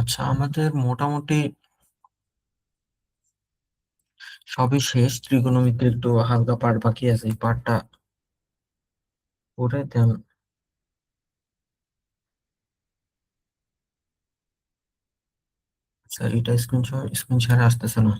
আচ্ছা, আমাদের মোটামুটি সবই শেষ। ত্রিগোণমিতির একটু হালকা পার্ট বাকি আছে, এই পার্টটা করে দেন। আচ্ছা, এটা স্ক্রিন শেয়ার আসতেছে না।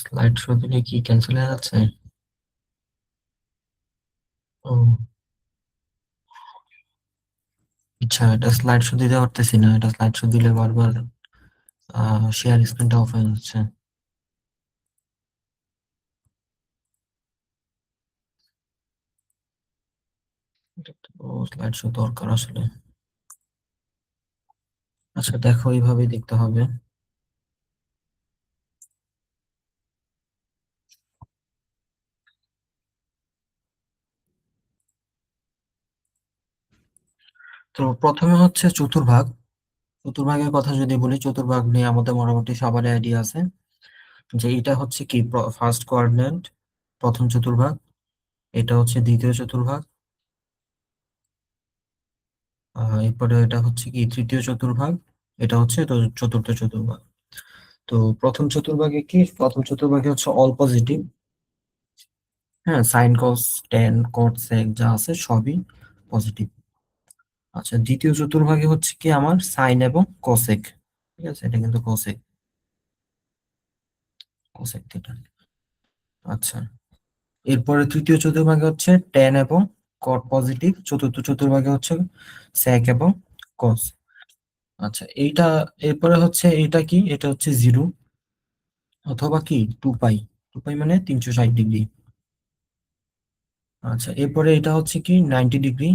স্লাইড শো দিলে কি ক্যান্সেল হয়ে যাচ্ছে? ও আচ্ছা, এটা স্লাইড শো দিতে পারতেছি না। এটা স্লাইড শো দিলে বারবার শেয়ার স্ক্রিনটা অফ হয়ে যাচ্ছে। ও স্লাইড শো দরকার আসলে। আচ্ছা দেখো, এইভাবেই দেখতে হবে। তো প্রথমে হচ্ছে চতুর্ভাগ। চতুর্ভাগের কথা যদি বলি, চতুর্ভাগ নিয়ে আমাদের মোটামুটি সবারই আইডিয়া আছে যে এটা হচ্ছে কি ফার্স্ট কোয়াড্রেন্ট, প্রথম চতুর্ভাগ। এটা হচ্ছে দ্বিতীয় চতুর্ভাগ। এরপরে এটা হচ্ছে কি তৃতীয় চতুর্ভাগ। এটা হচ্ছে তো চতুর্থ চতুর্ভাগ। তো প্রথম চতুর্ভাগে কি, প্রথম চতুর্ভাগে হচ্ছে অল পজিটিভ। হ্যাঁ, সাইন কস ট্যান কট সেক যা আছে সবই পজিটিভ। আচ্ছা, দ্বিতীয় চতুর্ভাগে হচ্ছে কি আমার সাইন এবং কোসেক। ঠিক আছে, এটা কিন্তু কোসেক, কোসেক থিটা। আচ্ছা, এরপরে তৃতীয় চতুর্ভাগে হচ্ছে ট্যান এবং কট পজিটিভ। চতুর্থ চতুর্ভাগে হচ্ছে সেক এবং কস। আচ্ছা, এইটা এরপরে হচ্ছে এটা কি, এটা হচ্ছে জিরো অথবা কি 2 পাই। 2 পাই মানে 360 ডিগ্রি। আচ্ছা, এরপরে এটা হচ্ছে কি 90 ডিগ্রি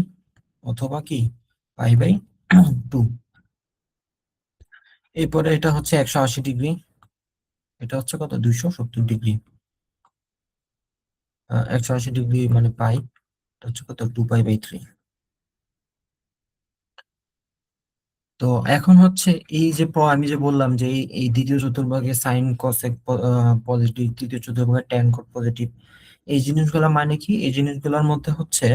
অথবা কি পাই/2। এরপরে এটা হচ্ছে 180 ডিগ্রি। এটা হচ্ছে কত, 270 ডিগ্রি। 180 ডিগ্রি মানে পাই। এটা হচ্ছে কত, 2 পাই/3। তো এখন হচ্ছে এই যে আমি যে বললাম যে এই এই দ্বিতীয় চতুর্ভাগে সাইন কসেক পজিটিভ, তৃতীয় চতুর্ভাগে ট্যান কট পজিটিভ। এই জিনিসগুলা মানে কি, এই জিনিসগুলোর মধ্যে হচ্ছে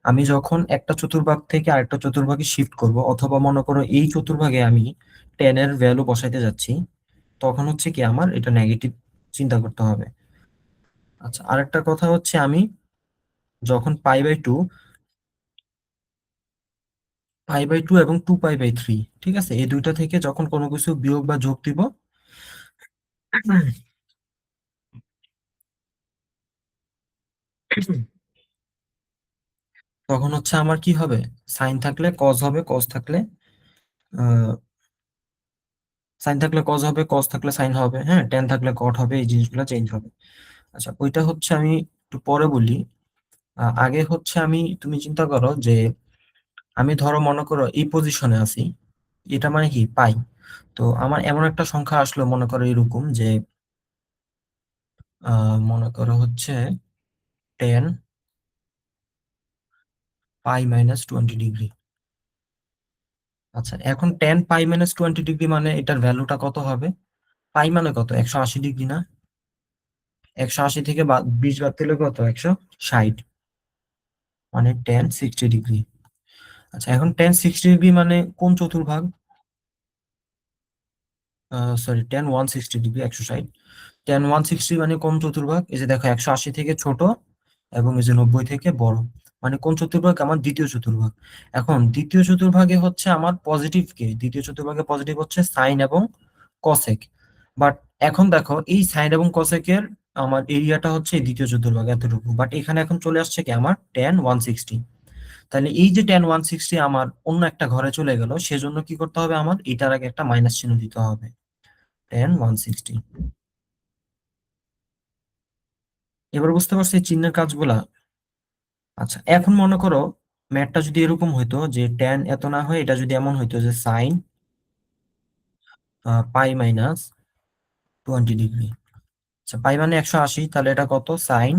আমি যখন একটা চতুর্ভাগ থেকে আরেকটা চতুর্ভাগে শিফট করব, অথবা মনে করো এই চতুর্ভাগে আমি টেন এর ভ্যালু বসাইতে যাচ্ছি, তখন হচ্ছে কি আমার এটা নেগেটিভ চিন্তা করতে হবে। আচ্ছা, আরেকটা কথা হচ্ছে আমি যখন পাই বাই টু এবং 2 পাই/3, ঠিক আছে, এই দুইটা থেকে যখন কোনো কিছু বিয়োগ বা যোগ দিব, তখন হচ্ছে আমার কি হবে, সাইন থাকলে কজ হবে, কজ থাকলে সাইন থাকলে কজ হবে, কজ থাকলে সাইন হবে, হ্যাঁ, টেন থাকলে কট হবে, এই জিনিসগুলো চেঞ্জ হবে। আচ্ছা, ওইটা হচ্ছে আমি একটু পরে বলি। আগে হচ্ছে তুমি চিন্তা করো যে আমি ধরো মনে করো এই পজিশনে আছি, এটা মানে কি পাই। তো আমার এমন একটা সংখ্যা আসলো, মনে করো এরকম যে মনে করো হচ্ছে 10 পাই-20 ডিগ্রি। আচ্ছা, এখন 10 পাই-20 ডিগ্রি মানে এটার ভ্যালুটা কত হবে? পাই মানে কত, 180 ডিগ্রি না? 180 থেকে 20 বাদ দিলে কত, 160, মানে 10 60 ডিগ্রি। আচ্ছা, এখন 10 60 ডিগ্রি মানে কোন চতুর্ভাগ? Sorry, 10 160 degree, 160। 10 160 মানে কোন চতুর্ভাগ? এই যে দেখো, 180 থেকে ছোট এবং এই যে 90 থেকে বড়, মানে কোন চতুর্ভাগ? আমার দ্বিতীয় চতুর্ভাগ। এখন দ্বিতীয় চতুর্ভাগে হচ্ছে আমার পজিটিভ কে, দ্বিতীয় চতুর্ভাগে পজিটিভ হচ্ছে সাইন এবং কসেক। বাট এখন দেখো, এই সাইন এবং কসেকের আমার এরিয়াটা হচ্ছে এই দ্বিতীয় চতুর্ভাগ এতটুকু, বাট এখানে এখন চলে আসছে কি আমার 10 160। তাহলে এই যে 10 160 আমার অন্য একটা ঘরে চলে গেল, সেজন্য কি করতে হবে, আমার এটার আগে একটা মাইনাস চিহ্ন দিতে হবে। 10 160। এবার বুঝতে পারছো এই চিহ্নের কাজগুলা? আচ্ছা, এখন মনে করো ম্যাথটা যদি এরকম হইতো যে ট্যান এত না হয়, এটা যদি এমন হইতো যে সাইন পাই মাইনাস 20 ডিগ্রি। আচ্ছা, পাই মানে 180, তাহলে এটা কত? Sine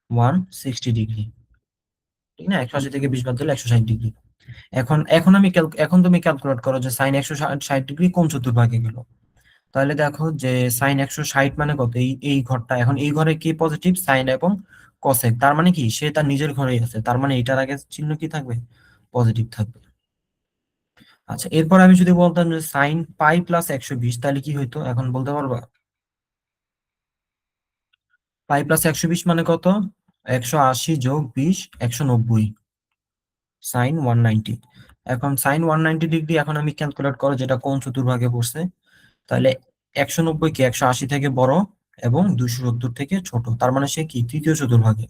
160 degree. ঠিক না? 180 থেকে 20 বাদ দিলে 160 ডিগ্রি। এখন এখন আমি এখন তুমি ক্যালকুলেট করো যে সাইন 160 ডিগ্রি কোন চতুর্ভাগে গেল। তাহলে দেখো যে সাইন 160 মানে কত, এই ঘরটা, এখন এই ঘরে কি পজিটিভ সাইন এবং কসেক, তার মানে কি সে তার নিজের ঘরেই আছে, তার মানে এটার আগে চিহ্ন কি থাকবে? পজিটিভ থাকবে। আচ্ছা, এরপর আমি যদি বলতাম যে সাইন পাই প্লাস 120, তাহলে কি হইতো এখন বলতে পারবা? পাই প্লাস 120 মানে কত? 180 যোগ 20, 190, সাইন 190। এখন সাইন 190 ডিগ্রি এখন আমি ক্যালকুলেট করো যেটা কোন চতুর্ভাগে পড়ছে। তাহলে 190 কি 180 থেকে বড় এবং 270 থেকে ছোট, তার মানে সে কি তৃতীয় চতুর্ভাগে।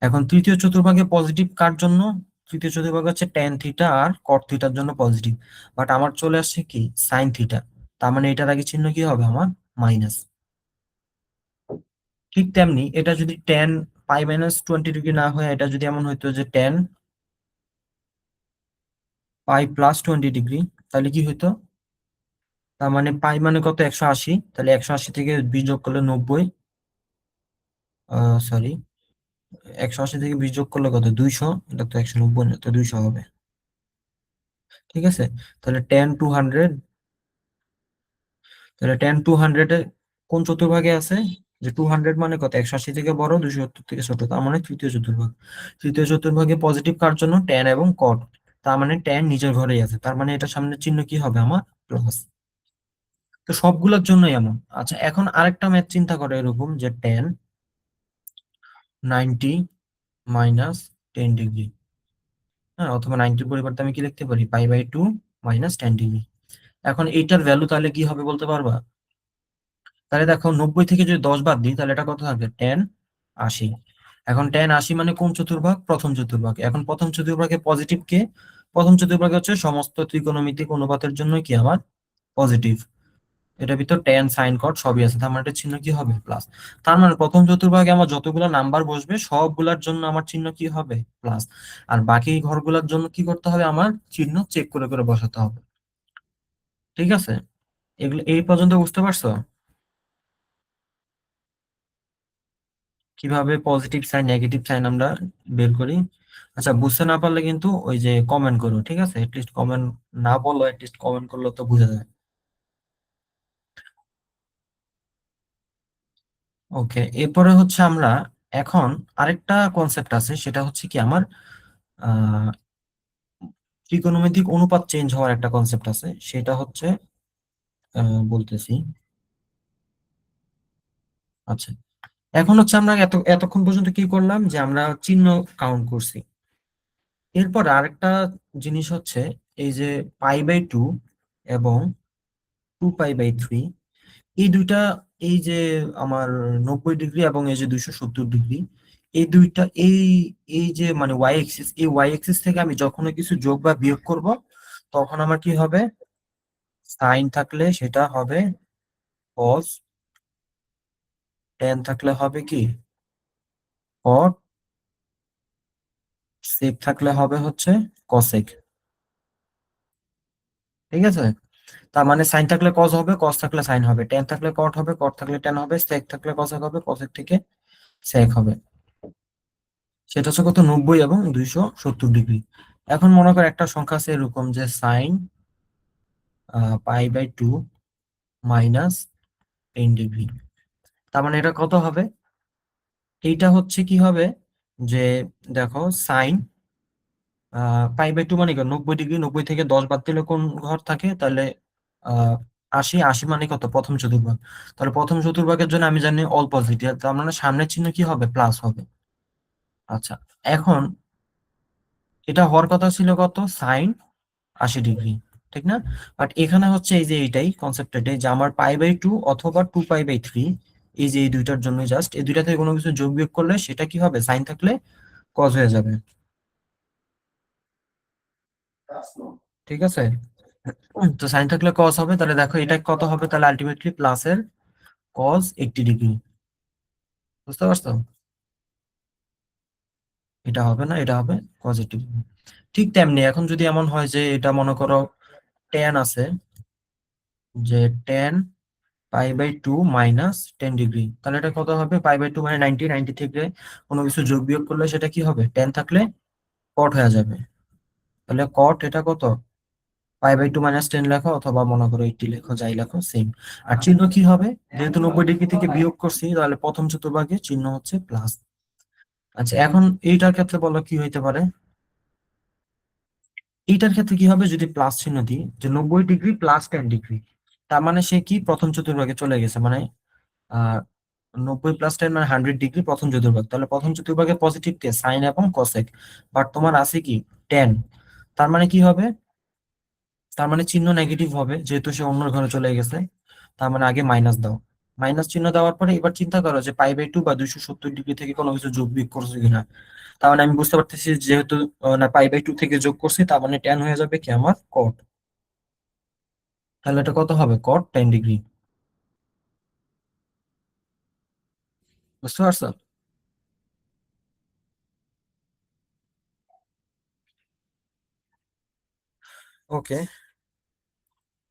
এখন তৃতীয় চতুর্ভাগে পজিটিভ কার জন্য? তৃতীয় চতুর্ভাগে হচ্ছে ট্যান থিটা আর কট থিটার জন্য পজিটিভ। বাট আমার চলে আসছে কি সাইন থিটা, তার মানে এটার আগে চিহ্ন কি হবে আমার? মাইনাস। ঠিক তেমনি এটা যদি ট্যান পাই মাইনাস 20 ডিগ্রি না হয়, এটা যদি এমন হইতো যে ট্যান পাই প্লাস 20 ডিগ্রি, তাহলে কি হইতো? তার মানে পাই মানে কত? 180, তাহলে 180 থেকে 20 যোগ করলে 90, সরি, 180 থেকে 20 যোগ করলে কত? 200। এটা তো 190 না, তো 200 হবে। ঠিক আছে, তাহলে টেন টু হান্ড্রেড কোন চতুর্ভাগে আছে? যে 200 মানে কত? 180 থেকে বড়, 270 থেকে ছোট, তার মানে তৃতীয় চতুর্ভাগ। তৃতীয় চতুর্ভাগে পজিটিভ কার জন্য? ট্যান এবং কট, তার মানে ট্যান নিজের ঘরেই আছে, তার মানে এটা সামনের চিহ্ন কি হবে আমার? প্লাস। তো সবগুলোর জন্যই এমন। আচ্ছা, এখন আরেকটা ম্যাথ চিন্তা করে এরকম যে ট্যান 90 মাইনাস 10 ডিগ্রি। হ্যাঁ, অথবা 90-র পরিবর্তে আমি কি লিখতে পারি? পাই/2 মাইনাস 10 ডিগ্রি। এখন এইটার ভ্যালু তাহলে কি হবে বলতে পারবা? তাহলে দেখো 90 থেকে যদি 10 বাদ দিই, তাহলে এটা কত থাকবে? 10/80। এখন 10/80 মানে কোন চতুর্ভাগ? প্রথম চতুর্ভাগ। এখন প্রথম চতুর্ভাগে পজিটিভ কে? প্রথম চতুর্ভাগে হচ্ছে সমস্ত ত্রিকোণমিতিক অনুপাতের জন্য কি আমার? পজিটিভ। এটার ভিতর ট্যান সাইন কট সবই আছে, তার মানে এটার চিহ্ন কি হবে? প্লাস। তার মানে প্রথম চতুর্ভাগে আমার যতগুলো নাম্বার বসবে সবগুলোর জন্য আমার চিহ্ন কি হবে? প্লাস। আর বাকি ঘরগুলোর জন্য কি করতে হবে? আমার চিহ্ন চেক করে করে বসাতে হবে। ঠিক আছে, এগুলো এই পর্যন্ত বুঝতে পারছো কিভাবে পজিটিভ সাইন নেগেটিভ সাইন আমরা বের করি? আচ্ছা, বুঝতে না পারলে কিন্তু ওই যে কমেন্ট করো, ঠিক আছে? এটলিস্ট কমেন্ট না বললো, এটলিস্ট কমেন্ট করলে তো বোঝা যায়। ওকে, এরপরে হচ্ছে আমরা এখন আরেকটা কনসেপ্ট আছে, সেটা হচ্ছে কি আমার আহ ত্রিকোণমিতিক অনুপাত চেঞ্জ হওয়ার একটা কনসেপ্ট আছে, সেটা হচ্ছে বলতেছি। আচ্ছা, এখন হচ্ছে আমরা এতক্ষণ পর্যন্ত কি করলাম যে আমরা চিহ্ন কাউন্ট করছি। এরপর আরেকটা জিনিস হচ্ছে এই যে পাই/2 এবং 2π/3, এই দুইটা, এই যে আমার 90 ডিগ্রি এবং এই যে 270 ডিগ্রি, এই দুইটা এই এই যে মানে ওয়াই এক্সিস, এই ওয়াই এক্সিস থেকে আমি যখন কিছু যোগ বা বিয়োগ করব, তখন আমার কি হবে? সাইন থাকলে সেটা হবে কস, টেন থাকলে হবে কি কট, সেক থাকলে হবে হচ্ছে কসেক। ঠিক আছে, তার মানে সাইন থাকলে কস হবে, কস থাকলে সাইন হবে, টেন থাকলে কট হবে, কট থাকলে টেন হবে, সেক থাকলে কসেক হবে, কসেক থেকে সেক হবে। সেটা হচ্ছে কত? 90 এবং 270 ডিগ্রি। এখন মনে কর একটা সংখ্যা আছে এরকম যে সাইন পাই/2 মাইনাস 10 ডিগ্রি, তার মানে এটা কত হবে? এইটা হচ্ছে কি হবে যে দেখো সাইন পাই/2 মানে কি? 90 ডিগ্রি, 90 থেকে 10 বাদ দিলে কোন ঘর থাকে? তাহলে 80, 80 মানে কত? প্রথম চতুর্ভাগ। তাহলে প্রথম চতুর্ভাগের জন্য আমি জানি অল পজিটিভ, তার মানে সামনের চিহ্ন কি হবে? প্লাস হবে। আচ্ছা, এখন এটা হওয়ার কথা ছিল কত? সাইন 80 ডিগ্রি, ঠিক না? বাট এখানে হচ্ছে এই যে এইটাই কনসেপ্ট, এটাই যে আমার পাই/2 অথবা 2π/3, এই যে এই দুইটার জন্য, জাস্ট এই দুইটা থেকে কোনো কিছু যোগ বিয়োগ করলে সেটা কি হবে? সাইন থাকলে কজ হয়ে যাবে। ঠিক আছে, তো সাইন থাকলে কজ হবে, তাহলে দেখো এটা কত হবে? তাহলে আলটিমেটলি প্লাসের কজ 80 ডিগ্রি। বুঝতে পারছো? এটা হবে না, এটা হবে পজিটিভ। ঠিক তেমনি এখন যদি এমন হয় যে এটা মনে করো টেন আছে, যে tan pi by two minus 10 degree, তাহলে এটা কত হবে? পাই বাই টু মানে 90, 90 থেকে কোনো কিছু যোগ বিয়োগ করলে সেটা কি হবে? টেন থাকলে কট হয়ে যাবে। তাহলে কট এটা কত? পাই বাই টু মাইনাস 10 লেখো, অথবা মনে করো 80 লেখো, যাই লেখো সেম। আর চিহ্ন কি হবে? যেহেতু 90 ডিগ্রি থেকে বিয়োগ করছি, তাহলে প্রথম চতুর্ভাগে চিহ্ন হচ্ছে প্লাস। আচ্ছা, এখন এইটার ক্ষেত্রে বলো কি হইতে পারে? এইটার ক্ষেত্রে কি হবে যদি প্লাস চিহ্ন দিই, যে 90 ডিগ্রি প্লাস 10 ডিগ্রি, তার মানে সে কি প্রথম চতুর্ভাগে চলে গেছে, মানে আহ 90 + 10 মানে 100 ডিগ্রি প্রথম চতুর্ভাগ। তাহলে প্রথম চতুর্ভাগে পজিটিভ কে সাইন এবং কসেক, বাট তোমার আছে কি টেন। তার মানে কি হবে? তার মানে চিহ্ন নেগেটিভ হবে, যেহেতু সে অন্য ঘরে চলে গেছে। তার মানে আগে মাইনাস দাও। মাইনাস চিহ্ন দেওয়ার পরে এবার চিন্তা করো যে পাই বাই টু বা 270 ডিগ্রি থেকে কোনো কিছু যোগ বিয়োগ করছো কিনা। তার মানে আমি বুঝতে পারতেছি যেহেতু না পাই বাই টু থেকে যোগ করছি, তার মানে টেন হয়ে যাবে কি আমার কট। তাহলে এটা কত হবে? কট 10 ডিগ্রি। বুঝতে পারছো? ওকে।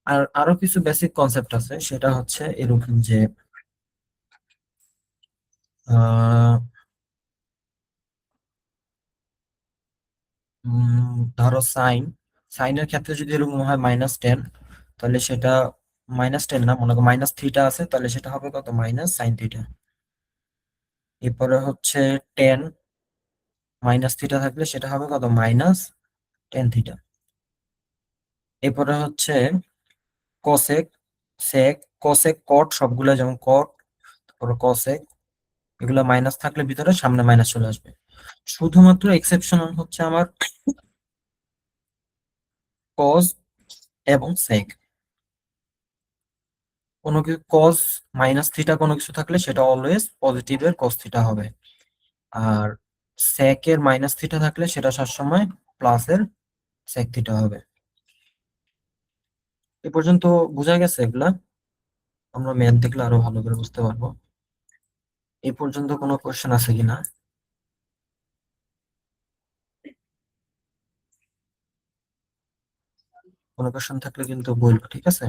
আর আরো কিছু বেসিক কনসেপ্ট আছে, সেটা হচ্ছে এরকম যে আহ ধরো সাইনের ক্ষেত্রে যদি এরকম হয় -10, তাহলে সেটা -10 না, মনে করো মাইনাস থিটা আছে, তাহলে সেটা হবে কত? Minus sine theta. এরপরে হচ্ছে টেন, মাইনাস থিটা থাকলে সেটা হবে কত? Minus tan theta. এরপরে হচ্ছে কোসেক, সেক, কোসেক, কট সবগুলো, যেমন কট, তারপরে কোসেক, এগুলো মাইনাস থাকলে ভিতরে সামনে মাইনাস চলে আসবে। শুধুমাত্র এক্সেপশনাল হচ্ছে আমার কজ এবং সেক। কোনো কিছু কজ -থিটা কোনো কিছু থাকলে সেটা অলওয়েজ পজিটিভের কস থিটা হবে। আর সেকের মাইনাস থিটা থাকলে সেটা সবসময় প্লাসের সেক থিটা হবে। এ পর্যন্ত বোঝা গেছে এগুলা? আমরা ম্যাথ দেখলে আরো ভালো করে বুঝতে পারবো। এই পর্যন্ত কোনো কোশ্চেন আছে কিনা? কোনো কোশ্চেন থাকলে কিন্তু বলবো, ঠিক আছে?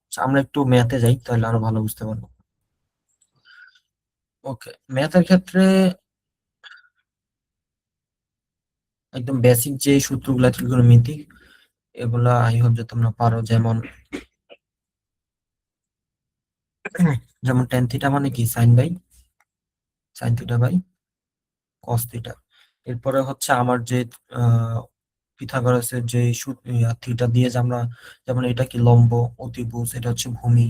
আচ্ছা, আমরা একটু ম্যাথে যাই, তাহলে আরো ভালো বুঝতে পারবো। ওকে, ম্যাথের ক্ষেত্রে একদম বেসিক যে সূত্রগুলা ত্রিকোণমিতিক, এগুলা আই হোপ যে তোমরা পারো। যেমন যেমন টেন থিটা মানে কি? Sine theta by cos theta. এরপরে হচ্ছে আমার যে আহ পিথাগোরাসের যে থিটা দিয়ে যে আমরা, যেমন এটা কি লম্ব, অতিভুজ, এটা হচ্ছে ভূমি।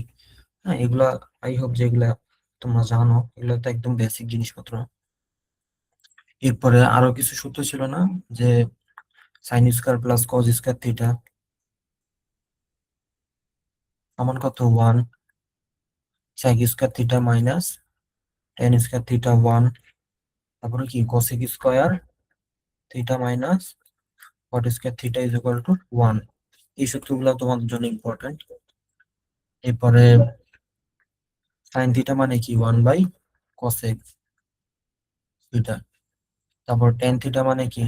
হ্যাঁ, এগুলা আই হোপ যে এগুলা তোমরা জানো, এগুলো তো একদম বেসিক জিনিসপত্র। এরপরে আরো কিছু সূত্র ছিল না, যে sine square plus cos square theta সমান কত? 1। Sec square theta minus tan square theta 1। তারপরে কি cosec square theta minus cot square theta is equal to 1। এই সূত্রগুলো তোমাদের জন্য ইম্পর্টেন্ট। এরপরে সাইন থিটা মানে কি? 1 বাই কোসেক থিটা। তারপর টেন থিটা মানে কি?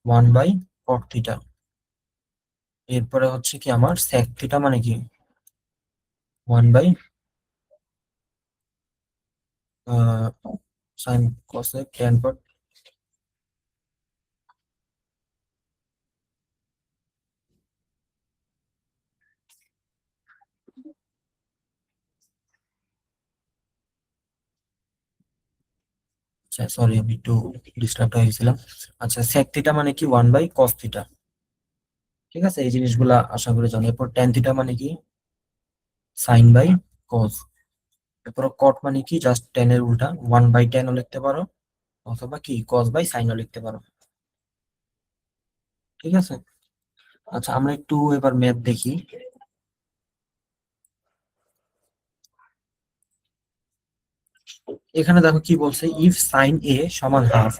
1 বাই কট থিটা। এরপরে হচ্ছে কি আমার সেক থিটা মানে কি? 1 by sine cosec tan cot. আচ্ছা, সরি, আমি একটু ডিস্টার্ব হয়ে গেছিলাম। আচ্ছা, সেক থিটা মানে কি? 1 বাই কস থিটা। ঠিক আছে, এই জিনিসগুলা আশা করি জানো। এরপর টেন থিটা মানে কি? Sine by cos. এরপর কট মানে কি? জাস্ট টেন এর উল্টা, 1/10ও লিখতে পারো, অথবা কি কস বাই সাইনও লিখতে পারো। ঠিক আছে। আচ্ছা, আমরা একটু এবার ম্যাথ দেখি। এখানে দেখো কি বলছে, ইফ সাইন এ সমান হাফ,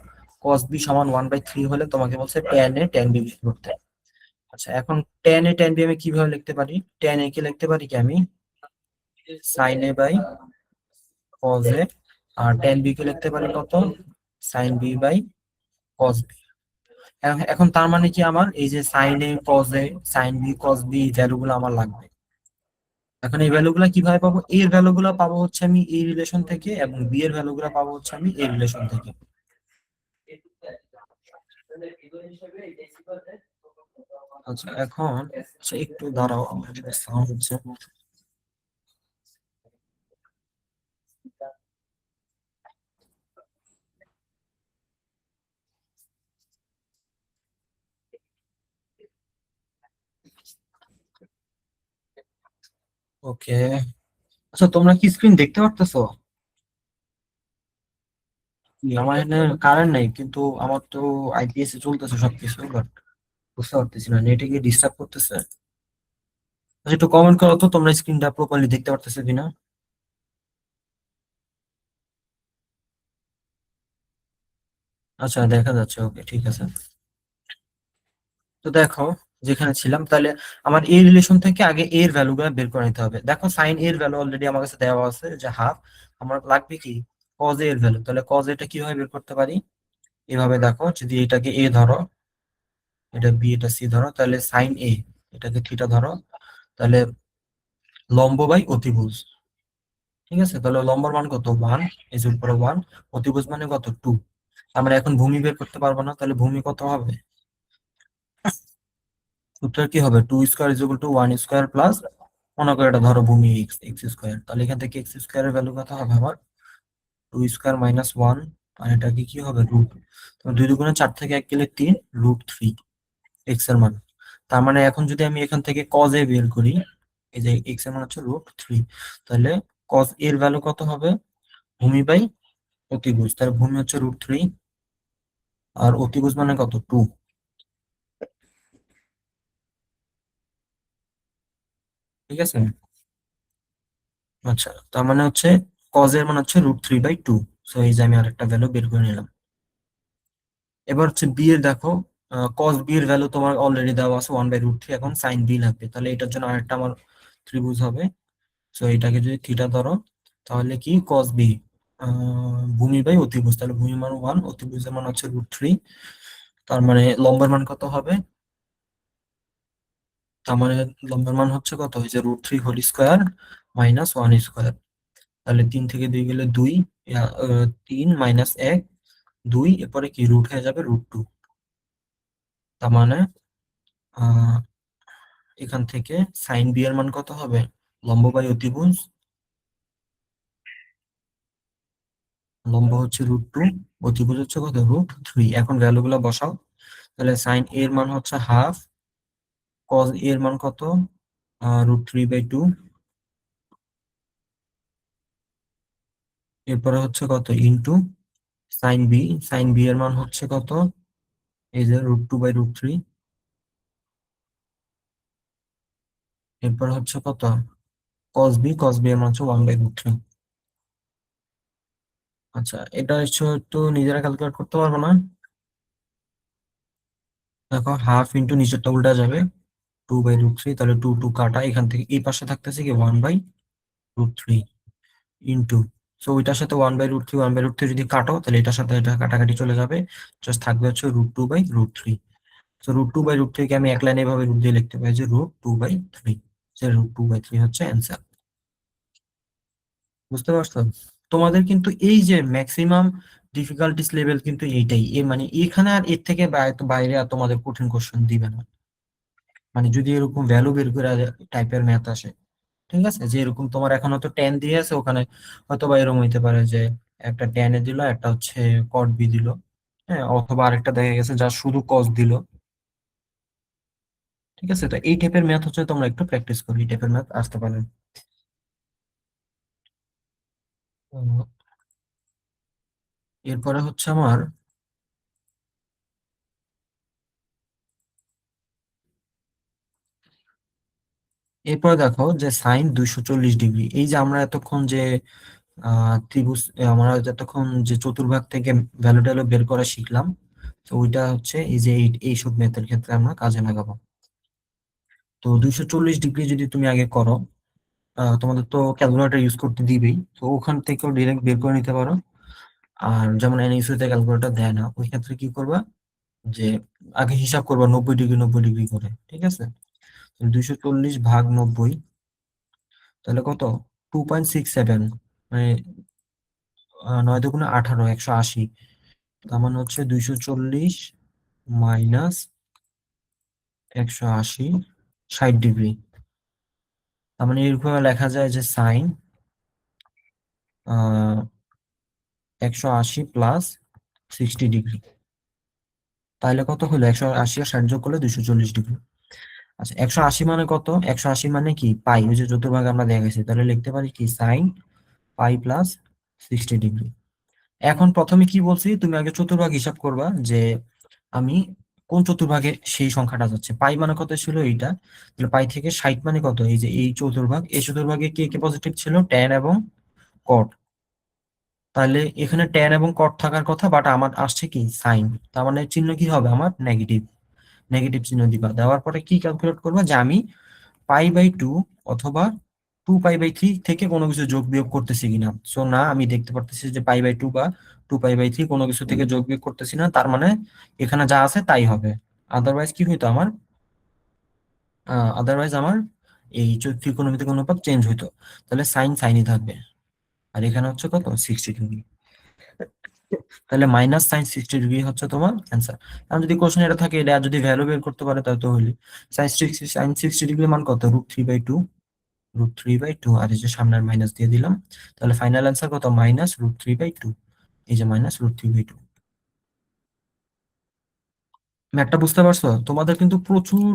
কস বি সমান 1/3 হলে তোমাকে বলছে ট্যান এ ট্যান বি বের করতে। আচ্ছা, এখন ট্যান এ ট্যান বি আমি কিভাবে লিখতে পারি? ট্যান এ কে লিখতে পারি কি আমি? Sine A by cos A আর ট্যান বি কে লিখতে পারি কত, sine B by cos B. এখন তার মানে কি, আমার এই যে sine A cos A sine B cos B value গুলো আমার লাগবে। এখন এই ভ্যালু গুলা কিভাবে পাবো, এর ভ্যালু গুলা পাবো হচ্ছে আমি এই রিলেশন থেকে, এবং বি এর ভ্যালু গুলা পাবো হচ্ছে আমি এই রিলেশন থেকে। আচ্ছা এখন, আচ্ছা একটু দাঁড়াও, আমার সাউন্ড হচ্ছে। ওকে। আচ্ছা তোমরা কি স্ক্রিন দেখতে পারতেছো? আমার এখানে কারেন্ট নাই, কিন্তু আমার তো আইপিএস এ চলতেছে সবকিছু, বাট বুঝতে পারতেছি না নেটে গিয়ে ডিস্টার্ব করতেছে। আচ্ছা একটু কমেন্ট করো তো তোমরা স্ক্রিনটা প্রপারলি দেখতে পারতেছো কিনা। আচ্ছা দেখা যাচ্ছে, ওকে ঠিক আছে। তো দেখো, যেখানে ছিলাম তাহলে, আমার এই রিলেশন থেকে আগে এর ভ্যালু গুলো বের করে নিতে হবে। দেখো সাইন এর ভ্যালু অলরেডি আমার কাছে দেওয়া আছে যে হাফ। আমার লাগবে কি, কজ এর ভ্যালু। তাহলে কজ এটা কিভাবে বের করতে পারি, এভাবে দেখো, যদি এটাকে এ ধরো, এটা বি, এটা সি ধরো, তাহলে সাইন এ, এটাকে থিটা ধরো, তাহলে লম্ব বাই অতিভুজ। ঠিক আছে, তাহলে লম্বার মান কত, ওয়ান, এর উপরে ওয়ান, অতিভুজ মানে কত, টু। আমরা এখন ভূমি বের করতে পারবো না, তাহলে ভূমি কত হবে, উত্তর কি হবে, two square is to one square plus, মনে করো এটা ধরো ভূমি এক্স, এক্স স্কোয়ার, তাহলে এখান থেকে এক্স স্কোয়ারের ভ্যালু কত হবে আমার, টু স্কোয়ার মাইনাস ওয়ান, আর এটা কি কি হবে, রুট। তো দুই দুগুণে চার থেকে এক গেলে তিন, রুট থ্রি এক্স এর মান। তার মানে এখন যদি আমি এখান থেকে কজ এ বের করি, এই যে এক্স এর মান হচ্ছে রুট থ্রি, তাহলে কজ এর ভ্যালু কত হবে, ভূমি বাই অতিভুজ, তার ভূমি হচ্ছে রুট থ্রি, আর অতিভুজ মানে কত, টু। ঠিক আছে। আচ্ছা তার মানে হচ্ছে কজ এর মান হচ্ছে root three by two. So এই যে আমি আরেকটা ভ্যালু বের করে নিলাম। এবার হচ্ছে বি এর দেখো, কজ বি এর ভ্যালু তোমার অলরেডি দেওয়া আছে ওয়ান বাই রুট থ্রি, এখন সাইন বি লাগবে, তাহলে এটার জন্য আরেকটা আমার ত্রিভুজ হবে। সো এটাকে যদি থিটা ধরো, তাহলে কি কজ বি, ভূমি বাই অতিভুজ, তাহলে ভূমি মান ওয়ান, অতিভুজের মান হচ্ছে রুট থ্রি, তার মানে লম্বের মান কত হবে, তার মানে লম্বের মান হচ্ছে কত, হয়েছে root three whole square minus one square. তাহলে তিন থেকে দুই গেলে দুই, তিন মাইনাস এক, দুই, এরপরে কি রুট হয়ে যাবে রুট টু। তার মানে আহ এখান থেকে সাইন বি এর মান কত হবে, লম্ব বাই অতিভুজ, লম্ব হচ্ছে রুট টু, অতিভুজ হচ্ছে কত, রুট থ্রি। এখন ভ্যালু গুলো বসাও, তাহলে সাইন এর মান হচ্ছে হাফ, কজ এর মান কত, রুট থ্রি বাই টু, এরপরে হচ্ছে কত, into sine B, sine B এর মান হচ্ছে কত, এই যে root two by root three, এরপর হচ্ছে কত, কস বি, কস বি এর মান হচ্ছে ওয়ান বাই রুট থ্রি। আচ্ছা এটা হচ্ছে একটু নিজেরা ক্যালকুলেট করতে পারবো না। দেখো হাফ ইন্টু নিচেরটা উল্টা যাবে, টু বাই রুট থ্রি, তাহলে টু টু কাটা, এখান থেকে এই পাশে থাকতেছে কি one by root three, into, so ওইটার সাথে one by root three, one by root three যদি কাটো, তাহলে এটার সাথে এটা কাটাকাটি চলে যাবে, জাস্ট থাকবে হচ্ছে root two by root three. তো root two by root three কে আমি এক লাইনে এভাবে রুট দিয়ে লিখতে পারি যে রুট টু বাই থ্রি, যে রুট টু বাই থ্রি হচ্ছে অ্যান্সার। বুঝতে পারছো? তোমাদের কিন্তু এই যে ম্যাক্সিমাম ডিফিকাল্টিস লেভেল কিন্তু এইটাই, এ মানে এখানে আর এর থেকে বাইরে আর তোমাদের কঠিন কোশ্চেন দিবে না। মানে যদি এরকম ভ্যালু বের করে টাইপের ম্যাথ আসে, ঠিক আছে, যে এরকম তোমার এখন হয়তো টেন দিয়ে আছে, ওখানে হয়তো বা এরকম হইতে পারে যে একটা টেন এ দিল, একটা হচ্ছে কট বি দিল, হ্যাঁ, অথবা আরেকটা দেখা গেছে যা শুধু কস দিল। ঠিক আছে, তো এই টাইপের ম্যাথ হচ্ছে তোমরা একটু প্র্যাকটিস করো, এই টাইপের ম্যাথ আসতে পারে। উম, এরপরে হচ্ছে আমার, এরপরে দেখো যে সাইন 240 ডিগ্রি, এই যে আমরা এতক্ষণ যে ত্রিভুজ, আমরা যতক্ষণ যে চতুর্ভাগ থেকে ভ্যালু ট্যালু বের করা শিখলাম, তো ওইটা হচ্ছে এই যে এইসব ম্যাথের ক্ষেত্রে আমরা কাজে লাগাবো। তো 240 ডিগ্রি যদি তুমি আগে করো, তোমাদের তো ক্যালকুলেটর ইউজ করতে দিবেই, তো ওখান থেকেও ডিরেক্ট বের করে নিতে পারো। আর যেমন এনএসইউ তে ক্যালকুলেটর দেয় না, ওই ক্ষেত্রে কি করবা, যে আগে হিসাব করবা 90 ডিগ্রি 90 ডিগ্রি করে, ঠিক আছে? 240 ভাগ 90, তাহলে কত? 2.67, মানে 9 × 2 = 18, 180। তার মানে হচ্ছে 240 - 180, 60 ডিগ্রি। তার মানে এরকম লেখা যায় যে সাইন 180 + 60 ডিগ্রি। তাহলে কত হলো? 180 আর 60 যোগ করলে 240 ডিগ্রি। আচ্ছা, 180 মানে কত? 180 মানে কি পাই, ওই যে চতুর্ভাগে আমরা দেখেছি, তাহলে লিখতে পারি কি সাইন পাই প্লাস 60 ডিগ্রি। এখন প্রথমে কি বলছি, তুমি আগে চতুর্ভাগ হিসাব করবা যে আমি কোন চতুর্ভাগে সেই সংখ্যাটা যাচ্ছে। পাই মানে কত ছিল এইটা, তাহলে পাই থেকে 60 মানে কত, এই যে এই চতুর্ভাগ, এই চতুর্ভাগে কে কে পজিটিভ ছিল? ট্যান এবং কট। তাহলে এখানে ট্যান এবং কট থাকার কথা, বাট আমার আসছে কি সাইন, তার মানে চিহ্ন কি হবে আমার? নেগেটিভ। নেগেটিভ চিহ্ন দিবা, দেওয়ার পরে কি ক্যালকুলেট করবা, যে আমি পাই/2 অথবা 2π/3 থেকে কোনো কিছু যোগ বিয়োগ করতেছি কিনা। সো না, আমি দেখতে পারতেছি যে পাই/2 বা 2π/3 কোনো কিছু থেকে যোগ বিয়োগ করতেছি না, তার মানে এখানে যা আছে তাই হবে। আদারওয়াইজ কি হইতো আমার? আদারওয়াইজ আমার এই ত্রিকোণমিতিক অনুপাত চেঞ্জ হইতো। তাহলে সাইন সাইনই থাকবে, আর এখানে হচ্ছে কত? 60 ডিগ্রি। তাহলে -sin 60 ডিগ্রি হচ্ছে তোমার অ্যান্সার। কারণ যদি কোশ্চেন এটা থাকে, এটা যদি ভ্যালু বের করতে পারে তাহলে তো হইলি। sin 60 ডিগ্রি মান কত? √3/2। √3/2, আর এই যে সামনের মাইনাস দিয়ে দিলাম। তাহলে ফাইনাল অ্যান্সার কত? -√3/2। এই যে -√3/2। ম্যাথটা বুঝতে পারছো? তোমাদের কিন্তু প্রচুর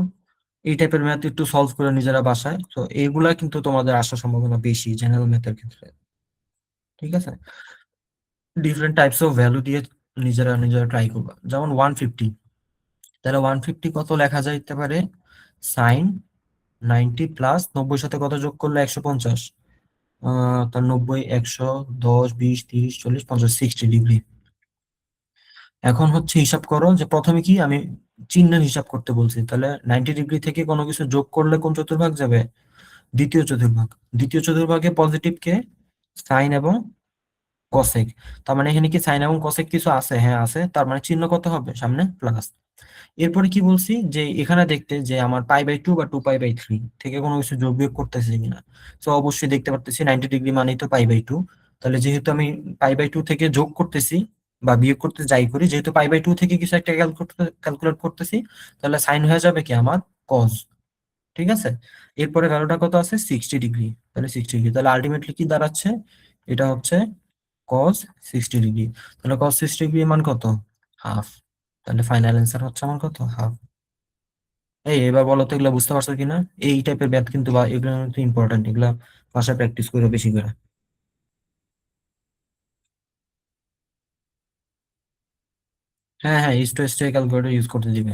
এই টাইপের ম্যাথ একটু সলভ করে নিজেরা বাসায়, তো এইগুলা কিন্তু তোমাদের আসার সম্ভাবনা বেশি জেনারেল ম্যাথের ক্ষেত্রে। ঠিক আছে, ডিফারেন্ট টাইপস অফ ভ্যালু দিয়ে নিজেরা নিজেরা ট্রাই করবা। যেমন 150, তাহলে 150 কত লেখা যাইতে পারে? সাইন 90 + 90 সাথে কত যোগ করলে 150? তার 90, 100, 10, 20, 30, 40, 50, 60 ডিগ্রি। এখন হচ্ছে হিসাব করো যে প্রথমে কি আমি চিহ্নের হিসাব করতে বলছি, তাহলে 90 ডিগ্রি থেকে কোনো কিছু যোগ করলে কোন চতুর্ভাগ যাবে? দ্বিতীয় চতুর্ভাগ। দ্বিতীয় চতুর্ভাগে পজিটিভ কে? সাইন এবং কসেক। তার মানে এখানে কি সাইন এবং কসেক কিছু আছে? হ্যাঁ আছে, তার মানে চিহ্ন কত হবে সামনে? প্লাস। এরপরে কি বলছি, যে এখানে দেখতে যে আমার পাই/2 বা 2π/3 থেকে কোনো কিছু যোগ বিয়োগ করতেছি কিনা। তো অবশ্যই দেখতে পারতেছি 90 ডিগ্রি মানেই তো পাই/2। তাহলে যেহেতু আমি পাই/2 থেকে যোগ করতেছি বা বিয়োগ করতে যাই করি, যেহেতু পাই/2 থেকে কিছু একটা ক্যালকুলেট করতেছি, তাহলে সাইন হয়ে যাবে কি আমার? কজ। ঠিক আছে, এরপরে ভ্যালুটা কত আছে? 60 ডিগ্রি। তাহলে 60 ডিগ্রি, তাহলে আলটিমেটলি কি দাঁড়াচ্ছে? এটা হচ্ছে কজ 60 ডিগ্রি। তাহলে কজ 60 ডিগ্রি মান কত? হাফ। তাহলে ফাইনাল অ্যান্সার হচ্ছে আমার কত? হাফ। এই এবার বলো তো এগুলা বুঝতে পারছো কিনা? এই টাইপের ম্যাথ কিন্তু, বা এগুলো কিন্তু ইম্পর্টেন্ট, এগুলা বাসায় প্র্যাকটিস করে বেশি করে। হ্যাঁ হ্যাঁ, স্টোয়েস্টে ক্যালকুলেটর ইউজ করতে দিবে।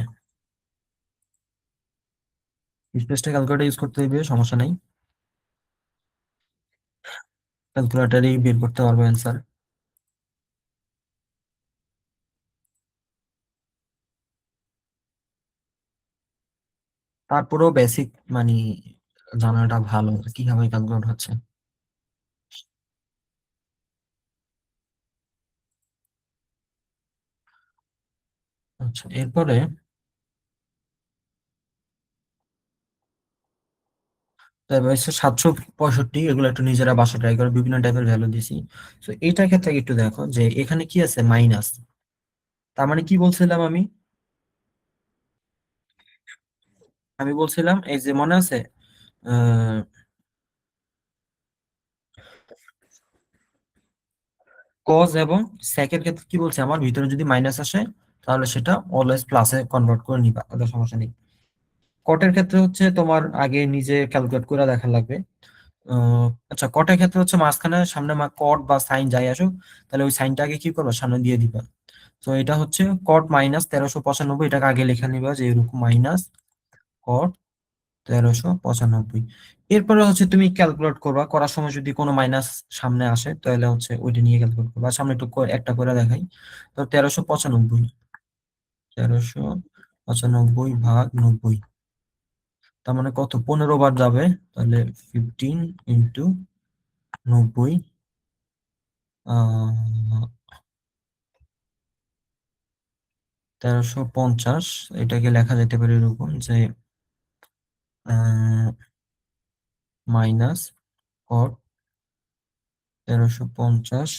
স্টোয়েস্টে ক্যালকুলেটর ইউজ করতে দিবে, সমস্যা নাই। ক্যালকুলেটরই বের করতে পারবো অ্যান্সার। তারপরেও বেসিক মানে জানাটা ভালো, কিভাবে ক্যালকুলেট হচ্ছে। আচ্ছা, এরপরে তারপর হচ্ছে 765, এগুলো একটু নিজেরা বাসা ট্রাই করে, বিভিন্ন টাইপের ভ্যালু দিছি। তো এইটার ক্ষেত্রে একটু দেখো যে এখানে কি আছে? মাইনাস। তার মানে কি বলছিলাম আমি? আমি বলছিলাম এই যে মনে আছে, আহ কজ এবং সেকের ক্ষেত্রে কি বলছে, আমার ভিতরে যদি মাইনাস আসে তাহলে সেটা অলওয়েজ প্লাসে কনভার্ট করে নিবা, ওটা সমস্যা নেই। কটের ক্ষেত্রে হচ্ছে তোমার আগে নিজে ক্যালকুলেট করে দেখা লাগবে। আচ্ছা, কটের ক্ষেত্রে হচ্ছে মাঝখানে সামনে কট বা সাইন যাই আসুক, তাহলে ওই সাইনটা আগে কি করবা? সামনে দিয়ে দিবা। তো এটা হচ্ছে কট -1395, এটাকে আগে লিখে নিবা যে এরকম মাইনাস কট 1395। এরপরে হচ্ছে তুমি ক্যালকুলেট করবা, করার সময় যদি কোনো মাইনাস সামনে আসে তাহলে হচ্ছে ওইটা নিয়ে ক্যালকুলেট করবা। সামনে একটু একটা করে দেখাই। তো 1395, 1395 ভাগ 90, তার মানে কত, 15 বার যাবে। তাহলে 15 × 90, 1350। এটাকে লেখা যেতে পারে এরকম যে মাইনাস কট 1350।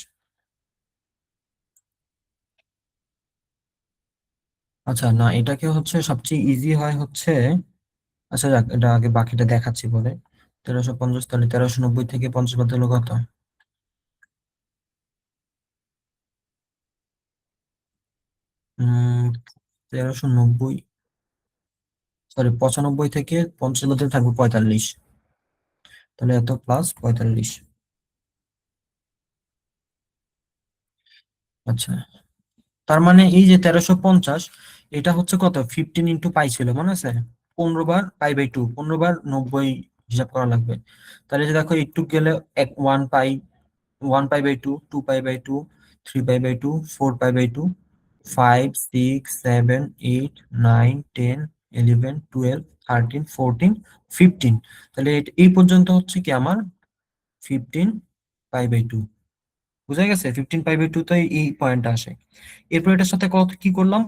আচ্ছা না, এটাকে হচ্ছে সবচেয়ে ইজি হয় হচ্ছে, আচ্ছা যাক, এটা আগে বাকিটা দেখাচ্ছি পরে। 1350, তাহলে 1390 থেকে 50 বাদ দিলে কত? 1390, সরি 95 থেকে 50 বাদ দিলে থাকবে 45। তাহলে এত প্লাস 45। আচ্ছা, তার মানে এই যে 1350, এটা হচ্ছে কত, 15 × পাই ছিল মনে আছে? 15 বার π/2, 15 বার 90 হিসাব করা লাগবে। তাহলে যে দেখো একটু গেলে 1 পাই, 1π/2, 2π/2, 3π/2, 4π/2, 5, 6, 7, 8, 9, 10, 11, 12, 13, 14, 15। তাহলে এই পর্যন্ত হচ্ছে কি আমার 15π/2। বুঝা গেছে? 15π/2 তো এই পয়েন্টটা আসে। এরপর এটার সাথে কত কি করলাম,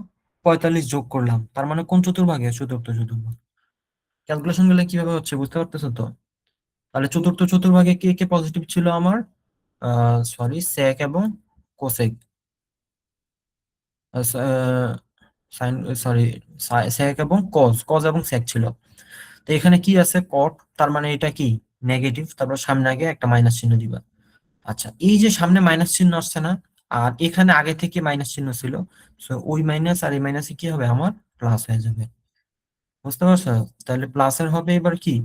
45 যোগ করলাম। তার মানে কোন চতুর্ভাগে? চতুর্থ চতুর্ভাগ। ক্যালকুলেশন গুলো কিভাবে হচ্ছে বুঝতে পারতেছো তো? তাহলে চতুর্থ চতুর্ভাগে কে কে পজিটিভ ছিল আমার? সরি, সেক এবং কোসেক। সাইন, সরি, সেক এবং কজ, কজ এবং সেক ছিল। তো এখানে কি আছে, কট। তার মানে এটা কি নেগেটিভ, তারপর সামনে আগে একটা মাইনাস চিহ্ন দিবা। আচ্ছা, এই যে সামনে মাইনাস চিহ্ন আসছে না, আর এখানে আগে থেকে মাইনাস চিহ্ন ছিল, সো ওই মাইনাস আর এই মাইনাসে কি হবে আমার, প্লাস হয়ে যাবে। বুঝতে পারছো? তাহলে প্লাসের হবে এবার কি,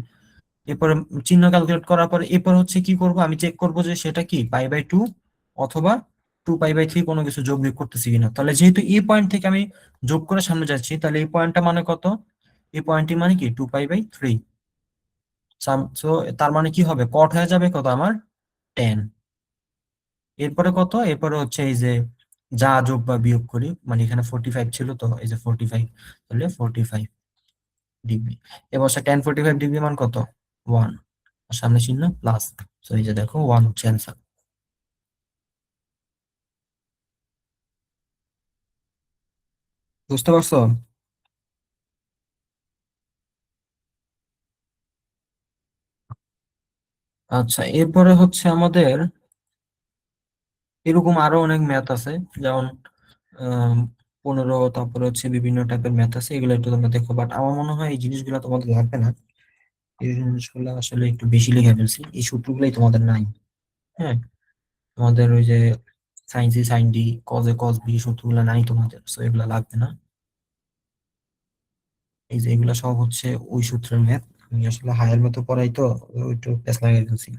এরপরে চিহ্ন ক্যালকুলেট করার পরে এরপর হচ্ছে কি করব, আমি চেক করব যে সেটা কি π/2 অথবা 2π/3, কোনো কিছু যোগ বিয়োগ করতেছি কিনা। তাহলে যেহেতু এই পয়েন্ট থেকে আমি যোগ করে সামনে যাচ্ছি, তাহলে এই পয়েন্টটা মানে কত, এই পয়েন্টটি মানে কি 2π/3। সো তার মানে কি হবে, কট হয়ে যাবে কত আমার, 10। এরপরে কত, এরপরে হচ্ছে এই যে যা যোগ বা বিয়োগ করি, মানে এখানে 45 ছিল, তো এই যে 45, তাহলে 45 ডিগ্রি। এবার 10 45 ডিগ্রি মান কত, 1। সামনে চিহ্ন প্লাস, তো এই যে দেখো 1 হচ্ছে অ্যান্সার। বুঝতে পারছো? আচ্ছা, এরপরে হচ্ছে আমাদের এরকম আরো অনেক ম্যাথ আছে, যেমন আহ 15, তারপরে হচ্ছে বিভিন্ন টাইপের ম্যাথ আছে, এগুলো একটু তোমরা দেখো। বাট আমার মনে হয় এই জিনিসগুলো তোমাদের লাগবে না, এই জিনিসগুলো আসলে একটু বেশি লিখে ফেলছি, এই সূত্রগুলাই তোমাদের নাই। হ্যাঁ, তোমাদের ওই যে sine C sine D, cos A cos B সূত্রগুলো নাই তোমাদের, তো এগুলো লাগবে না। এই যে এগুলা সব হচ্ছে ওই সূত্রের ম্যাথ, আমি আসলে হায়ার ম্যাথ পড়াই তো, একটু পেস লাগাই ফেলছি।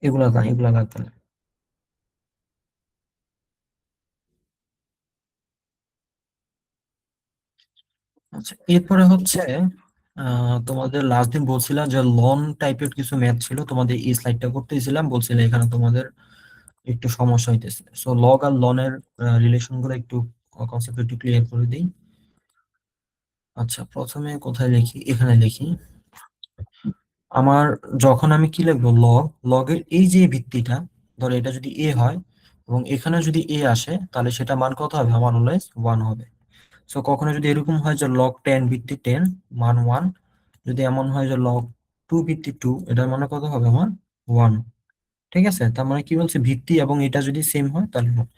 এগুলা না, এগুলা লাগবে না। আচ্ছা, এরপরে হচ্ছে তোমাদের লাস্ট দিন বলছিলাম যে লন টাইপের কিছু ম্যাথ ছিল, তোমাদের এই স্লাইডটা করতেছিলাম, বলছিলে এখানে তোমাদের একটু সমস্যা হইতেছে। সো লগ আর লনের রিলেশন গুলো একটু, কনসেপ্ট একটু ক্লিয়ার করে দিই। আচ্ছা, প্রথমে কোথায় লিখি, এখানে লিখি। আমার যখন আমি কি লিখবো, লগ, লগের এই যে ভিত্তিটা, ধরো এটা যদি এ হয় এবং এখানে যদি এ আসে, তাহলে সেটা মান কত হবে, আমার অলওয়েজ 1 হবে। সো কখনো যদি এরকম হয় যে log 10 ভিত্তি 10 মান 1, যদি এমন হয় যে log 2 ভিত্তি 2, এটার মানে কত হবে আমার, 1। ঠিক আছে, তার মানে কি বলছে, ভিত্তি এবং এটা যদি সেম হয় তাহলে one।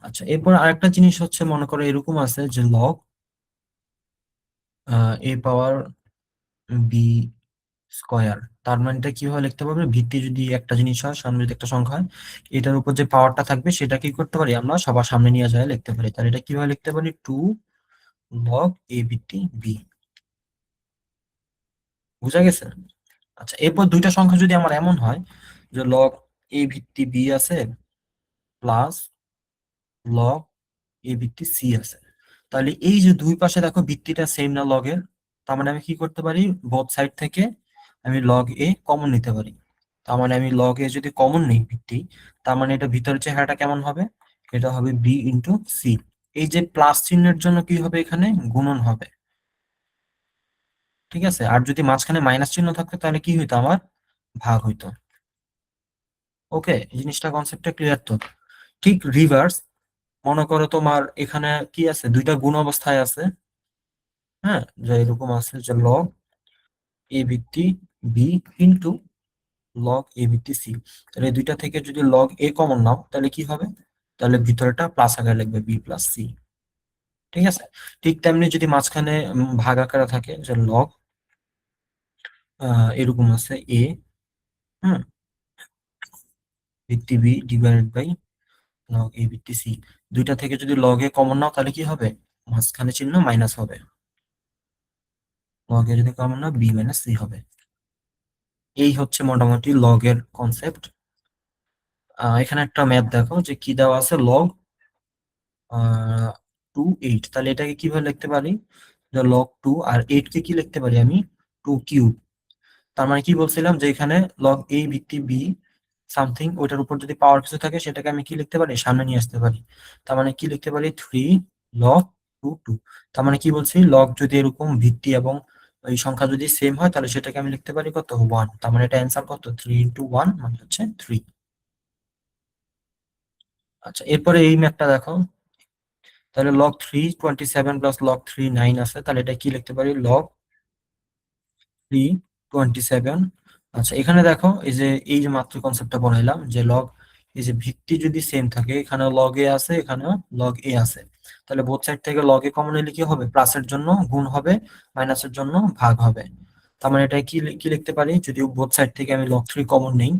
আচ্ছা, এরপর আরেকটা জিনিস হচ্ছে, মনে করো এরকম আছে যে log a power b square. তার মানে এটা কিভাবে লিখতে পারবে, ভিত্তি যদি একটা জিনিস হয়, সামনে যদি একটা সংখ্যা হয়, এটার উপর যে পাওয়ারটা থাকবে সেটা কি করতে পারি, আমরা সবার সামনে নিয়ে যায় লিখতে পারি। তাহলে এটা কিভাবে লিখতে পারি, 2 log a ভিত্তি b। বুঝা গেছে? আচ্ছা, এরপর দুইটা সংখ্যা যদি আমার এমন হয় যে log a ভিত্তি b আছে প্লাস log a ভিত্তি c আছে, তাহলে এই যে দুই পাশে দেখো ভিত্তিটা সেম না লগের, তার মানে আমি কি করতে পারি, বোথ সাইড থেকে আমি log a কমন নিতে পারি। তার মানে আমি log a যদি কমন নিই ভিত্তি, তার মানে এটা ভিতরের চেহারাটা কেমন হবে, এটা হবে b × c। এই যে প্লাস চিহ্নের জন্য কি হবে, এখানে গুণন হবে। ঠিক আছে, আর যদি মাঝখানে মাইনাস চিহ্ন থাকতো তাহলে কি হইতো, আমার ভাগ হইতো। ওকে, এই জিনিসটা কনসেপ্টটা ক্লিয়ার তো? ঠিক রিভার্স, মনে করো তোমার এখানে কি আছে, দুইটা গুণ অবস্থায় আছে। হ্যাঁ, যে এরকম আছে যে লগ এ ভিত্তি বি ইন্টু লগ এ ভিত্তি সি। তাহলে এই দুইটা থেকে যদি লগ এ কমন নাও তাহলে কি হবে, তাহলে ভিতরেটা প্লাস আকারে লিখবে বি প্লাস সি। ঠিক আছে, ঠিক তেমনি যদি মাঝখানে ভাগ আকারে থাকে যে লগ এরকম আছে এ, হুম, ভিত্তি বি ডিভাইডেড বাই লগ এ ভিত্তি সি। দুইটা থেকে যদি লগ এ কমন নাও তাহলে কি হবে, মাঝখানে চিহ্ন মাইনাস হবে, লগ এ যদি কমন নাও বি মাইনাস সি হবে। এই হচ্ছে মোটামুটি লগ এর কনসেপ্ট। এখানে একটা ম্যাথ দেখো যে কি দেওয়া আছে, লগ 2 8, তাহলে এটাকে কিভাবে লিখতে পারি, যে লগ 2 আর 8 কে কি লিখতে পারি আমি, 2 কিউব। তার মানে কি বলছিলাম যে এখানে লগ এ ভিত্তি বি সামথিং, ওইটার উপর যদি পাওয়ার কিছু থাকে সেটাকে আমি কি লিখতে পারি, সামনে নিয়ে আসতে পারি। তার মানে কি লিখতে পারি, 3 log 2 2। তার মানে কি বলছি, লগ যদি এরকম ভিত্তি এবং এই সংখ্যা যদি সেম হয় তাহলে সেটাকে আমি লিখতে পারি কত, 1। তার মানে এটা অ্যান্সার কত, 3 × 1 মানে হচ্ছে 3। আচ্ছা, এরপরে এই ম্যাথটা দেখো, তাহলে log 3 27 প্লাস log 3 9 আছে, তাহলে এটা কি লিখতে পারি, log 3 27। আচ্ছা, এখানে দেখো এই যে মাত্র কনসেপ্টটা বলাইলাম যে লগ, এই যে ভিত্তি যদি সেম থাকে, এখানে লগ এ আছে এখানেও লগ এ আছে, তাহলে বোথ সাইড থেকে লগ এ কমন নিলে কি হবে, প্লাসের জন্য গুণ হবে, মাইনাসের জন্য ভাগ হবে। তার মানে এটা কি লিখতে পারি, যদি বোথ সাইড থেকে আমি log 3 কমন নেই,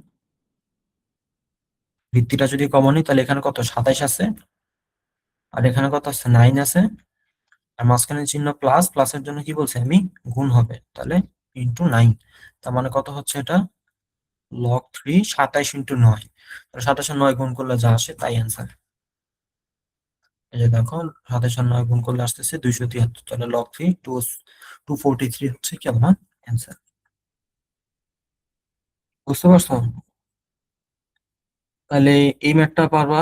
ভিত্তিটা যদি কমন নিই তাহলে এখানে কত 27 আছে, আর এখানে কত আছে 9 আছে, আর মাঝখানে চিহ্ন প্লাস, প্লাসের জন্য কি বলছে আমি, গুণ হবে, তাহলে × 9। তার মানে কত হচ্ছে এটা, log 3 27 × 9। 27 আর 9 গুণ করলে যা আসে তাই অ্যান্সার। এই যে দেখো, 27 আর 9 গুণ করলে আসতেছে 273, তাহলে log 3 243 হচ্ছে কি আমার অ্যান্সার। বুঝতে পারছো? তাহলে এই ম্যাথটা পারবা।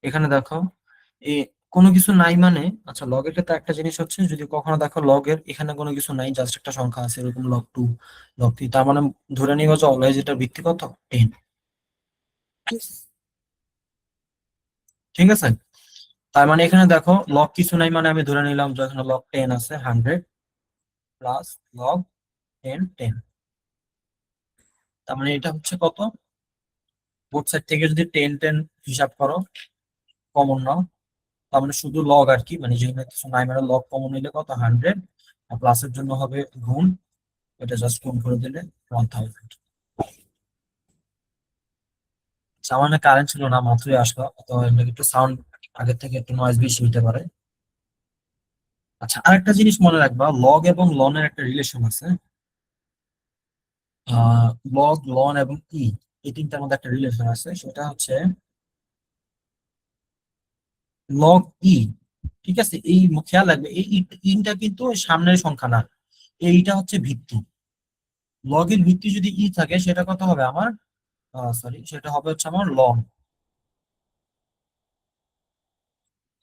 এখানে দেখো, এ কোনো কিছু নাই মানে, আচ্ছা লগের ক্ষেত্রে একটা জিনিস হচ্ছে, যদি কখনো দেখো লগের এখানে কোনো কিছু নাই, জাস্ট একটা সংখ্যা আছে এরকম log 2 log 3, তার মানে ধরে নিবা যে অলওয়েজ এটার ভিত্তি কত, 10। ঠিক আছে, তার মানে এখানে দেখো লগ কিছু নাই মানে আমি ধরে নিলাম যে এখানে log 10 আছে, 100 প্লাস log 10 10। তার মানে এটা হচ্ছে কত, বোথ সাইড থেকে যদি 10 10 হিসাব করো, কমন নাও, তার মানে শুধু লগ আর কি, মানে যেখানে কিছু নাই মানে লগ কমন নিলে কত, 100, আর প্লাসের জন্য হবে গুণ, এটা জাস্ট গুণ করে দিলে 1000। সামান্য কারেন্ট ছিল না, মাত্রই আসলো, তো এর একটু সাউন্ড আগের থেকে একটু নয়েজ বেশি হতে পারে। আচ্ছা, আরেকটা জিনিস মনে রাখবা, লগ এবং লনের একটা রিলেশন আছে। লগ লন এবং এই তিনটার মধ্যে একটা রিলেশন আছে, সেটা হচ্ছে লগ ই। ঠিক আছে, এই খেয়াল রাখবে, এই ইনটা কিন্তু সামনের সংখ্যা না, এইটা হচ্ছে ভিত্তি। লগের ভিত্তি যদি থাকে সেটা কত হবে আমার, সরি, সেটা হবে হচ্ছে আমার লন।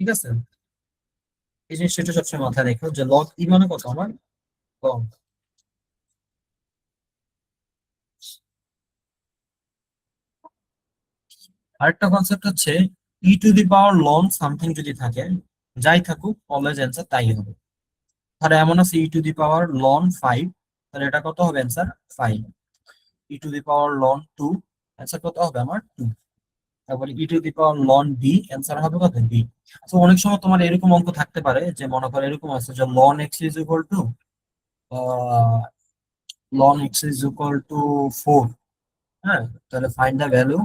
ঠিক আছে, এই জিনিসটা একটু সবসময় মাথায় রেখো যে লগ মানে কত আমার, লন। আরেকটা কনসেপ্ট হচ্ছে, e to the power ln something যদি থাকে, যাই থাকুক অলওয়েজ অ্যান্সার তাই হবে। তাহলে এমন আছে ই টু দি পাওয়ার লন 5, তাহলে এটা কত হবে answer, 5। E to the power ln 2, answer কত হবে আমার, 2। তারপরে e to the power ln B, answer হবে কত, বি। তো অনেক সময় তোমার এরকম অঙ্ক থাকতে পারে যে মনে করো এরকম আছে যে ln x = 4। হ্যাঁ, তাহলে find the value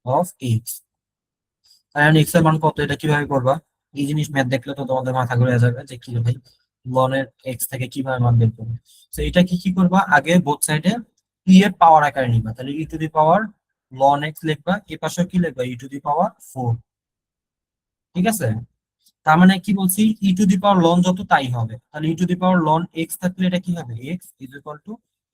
of x. কারণ এক্স এর মান কত, এটা কিভাবে করবা, এই জিনিস ম্যাথ দেখলে তো তোমাদের মাথা ঘুরে যাবে যে কি রে ভাই, লনের এক্স থেকে কিভাবে মান বের করবো। তো এটা কি করবা, আগে বোথ সাইডে ই এর পাওয়ার আকারে নিবা, তাহলে e to the power ln x লিখবা, এ পাশে কি লিখবা, ই টু দি পাওয়ার 4। ঠিক আছে, তার মানে কি বলছি, ই টু দি পাওয়ার লন যত তাই হবে, তাহলে e to the power ln x থাকলে এটা কি হবে, x =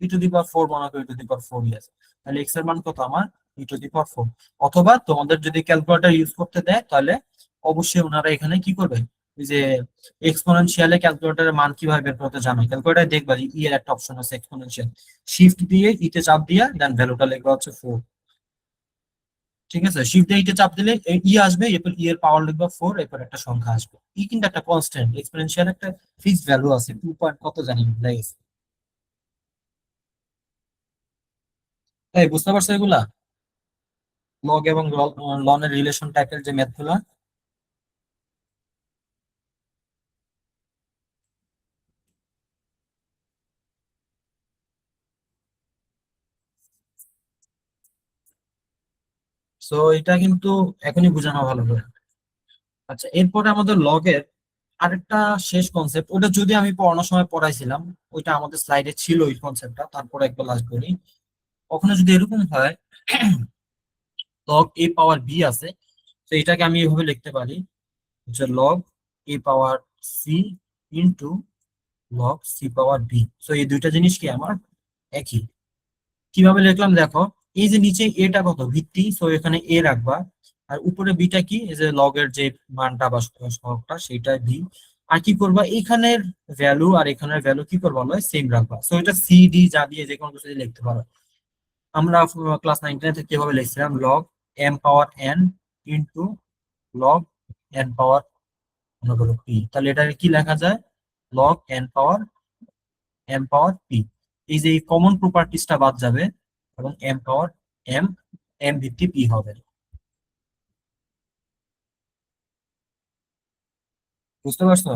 ই টু দি পাওয়ার 4, মনে করো ই টু দি পাওয়ার 4 আছে, তাহলে এক্স এর মান কত আমার, ই টু দি পাওয়ার 4। অথবা তোমাদের যদি ক্যালকুলেটর ইউজ করতে দেয় তাহলে অবশ্যই ওনারা এখানে কি করবে, ওই যে এক্সপোনেনশিয়ালে ক্যালকুলেটরের মান কিভাবে বের করতে জানো, ক্যালকুলেটর দেখবা যে ই এর একটা অপশন আছে এক্সপোনেনশিয়াল, শিফট দিয়ে ইতে চাপ দিয়া দেন ভ্যালুটা লিখবা হচ্ছে 4। ঠিক আছে, শিফট দিয়ে ইতে চাপ দিলে ই আসবে, এরপর ই এর পাওয়ার লিখবা 4, এরপর একটা সংখ্যা আসবে। ই কিন্তু একটা কনস্ট্যান্ট, এক্সপোনেনশিয়াল একটা ফিক্সড ভ্যালু আছে 2 পয়েন্ট কত জানি ভুলে গেছি। এই বুঝতে পারছো এগুলা, লগ এবং লনের রিলেশন টাইপের যে ম্যাথ গুলা। সো এটা কিন্তু এখনই বোঝানো ভালো করে। আচ্ছা, এরপরে আমাদের লগের আরেকটা শেষ কনসেপ্ট, ওটা যদি আমি পড়ানোর সময় পড়াইছিলাম, ওইটা আমাদের স্লাইডে ছিল ওই কনসেপ্টটা, তারপরে একবার লাস্ট বলি। ওখানে যদি এরকম হয় লগ এ পাওয়ার বি আছে, তো এটাকে আমি এভাবে লিখতে পারি যে লগ এ পাওয়ার C into log C power B. তো এই দুইটা জিনিস কি আমার একই। কিভাবে লিখলাম দেখো, এই যে নিচে এটা কত ভিত্তি, তো এখানে এ রাখবা, আর উপরে বিটা কি, এই যে লগের যে মানটা বা সহগটা সেটা ভি। আর কি করবা, এখানের ভ্যালু আর এখানের ভ্যালু কি করবা নয় সেম রাখবা, সো এটা সি ডি যা দিয়ে যে কোনো কিছু দিয়ে লিখতে পারো। আমরা ক্লাস 9 থেকে কিভাবে লিখছিলাম, লগ এম পাওয়ার এন ইন্টু লগ এন পাওয়ার মনে করো পি, তাহলে এটাকে কি লেখা যায়, লগ এম পাওয়ার পি। এই যে এই কমন প্রপার্টিসটা বাদ যাবে এবং এম পাওয়ার এম, এম ভিত্তি পি হবে। বুঝতে পারছো?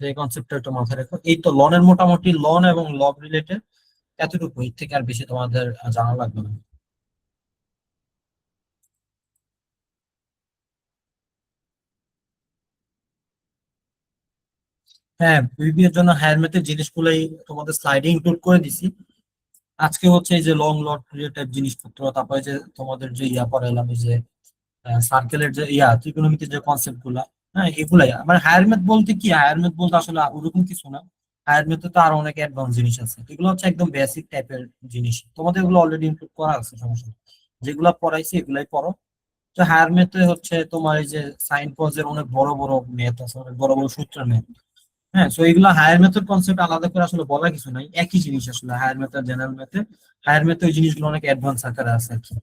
সেই কনসেপ্টটা একটু মাথায় রেখো। এই তো লনের মোটামুটি লন এবং লব রিলেটেড এতটুকু, এর থেকে আর বেশি তোমাদের জানা লাগবে না। হ্যাঁ, বিবি এর জন্য হায়ার ম্যাথের জিনিসগুলোই তোমাদের স্লাইডে ইনক্লুড করে দিছি। আজকে হচ্ছে এই যে লং লট রিলেটেড জিনিসপত্র, তারপরে যে তোমাদের যে ইয়া পড়াইলাম, এই যে সার্কেলের যে ইয়া ত্রিকোণমিতির যে কনসেপ্ট গুলা, হ্যাঁ এগুলাই। মানে হায়ার ম্যাথ বলতে কি, হায়ার ম্যাথ বলতে আসলে ওরকম কিছু না। হায়ার ম্যাথে তো আরো অনেক অ্যাডভান্স জিনিস আছে, এগুলো হচ্ছে একদম বেসিক টাইপের জিনিস, তোমাদের এগুলো অলরেডি ইনক্লুড করা আছে, সমস্যা নেই। যেগুলা পড়াইছি এগুলাই পড়ো। তো হায়ার ম্যাথে হচ্ছে তোমার এই যে সাইন কজের অনেক বড় বড় ম্যাথ আছে, অনেক বড় বড় সূত্রের ম্যাথ। হ্যাঁ, তো এগুলো হায়ার ম্যাথের কনসেপ্ট আলাদা করে আসলে বলা কিছু নাই, একই জিনিস আসলে হায়ার ম্যাথ আর জেনারেল ম্যাথে। হায়ার ম্যাথে ওই জিনিসগুলো অনেক অ্যাডভান্স আকারে আছে আর কি।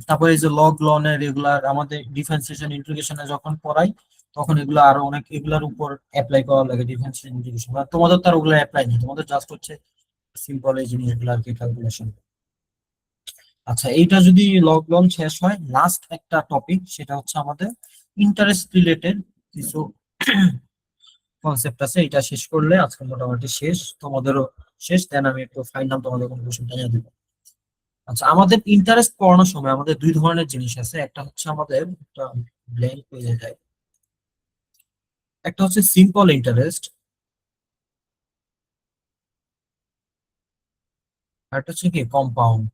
তারপরে এই যে লগ লনের রেগুলার আমাদের ডিফারেন্সিয়েশন ইন্টিগ্রেশনে যখন পড়াই, তখন এগুলো আরো অনেক এগুলার উপর অ্যাপ্লাই করা লাগে, ডিফারেন্সিয়েশন ইন্টিগ্রেশন। তোমাদের তো আর ওগুলো অ্যাপ্লাই নেই, তোমাদের জাস্ট হচ্ছে সিম্পল এই জিনিসগুলো আর কি, ক্যালকুলেশন। আচ্ছা, এইটা যদি লগ লন শেষ হয়, লাস্ট একটা টপিক সেটা হচ্ছে আমাদের ইন্টারেস্ট রিলেটেড কিছু কনসেপ্ট আছে, এটা শেষ করলে আজকে মোটামুটি শেষ, তোমাদেরও শেষ। দেন আমি একটু ফাইনাল তোমাদের কোনো কোশ্চেন জানিয়ে দেবো। আচ্ছা, আমাদের ইন্টারেস্ট পড়ানোর সময় আমাদের দুই ধরনের জিনিস আছে, একটা হচ্ছে আমাদের একটা ব্ল্যাঙ্ক হয়ে যায়, একটা হচ্ছে সিম্পল ইন্টারেস্ট, আর একটা হচ্ছে কি কম্পাউন্ড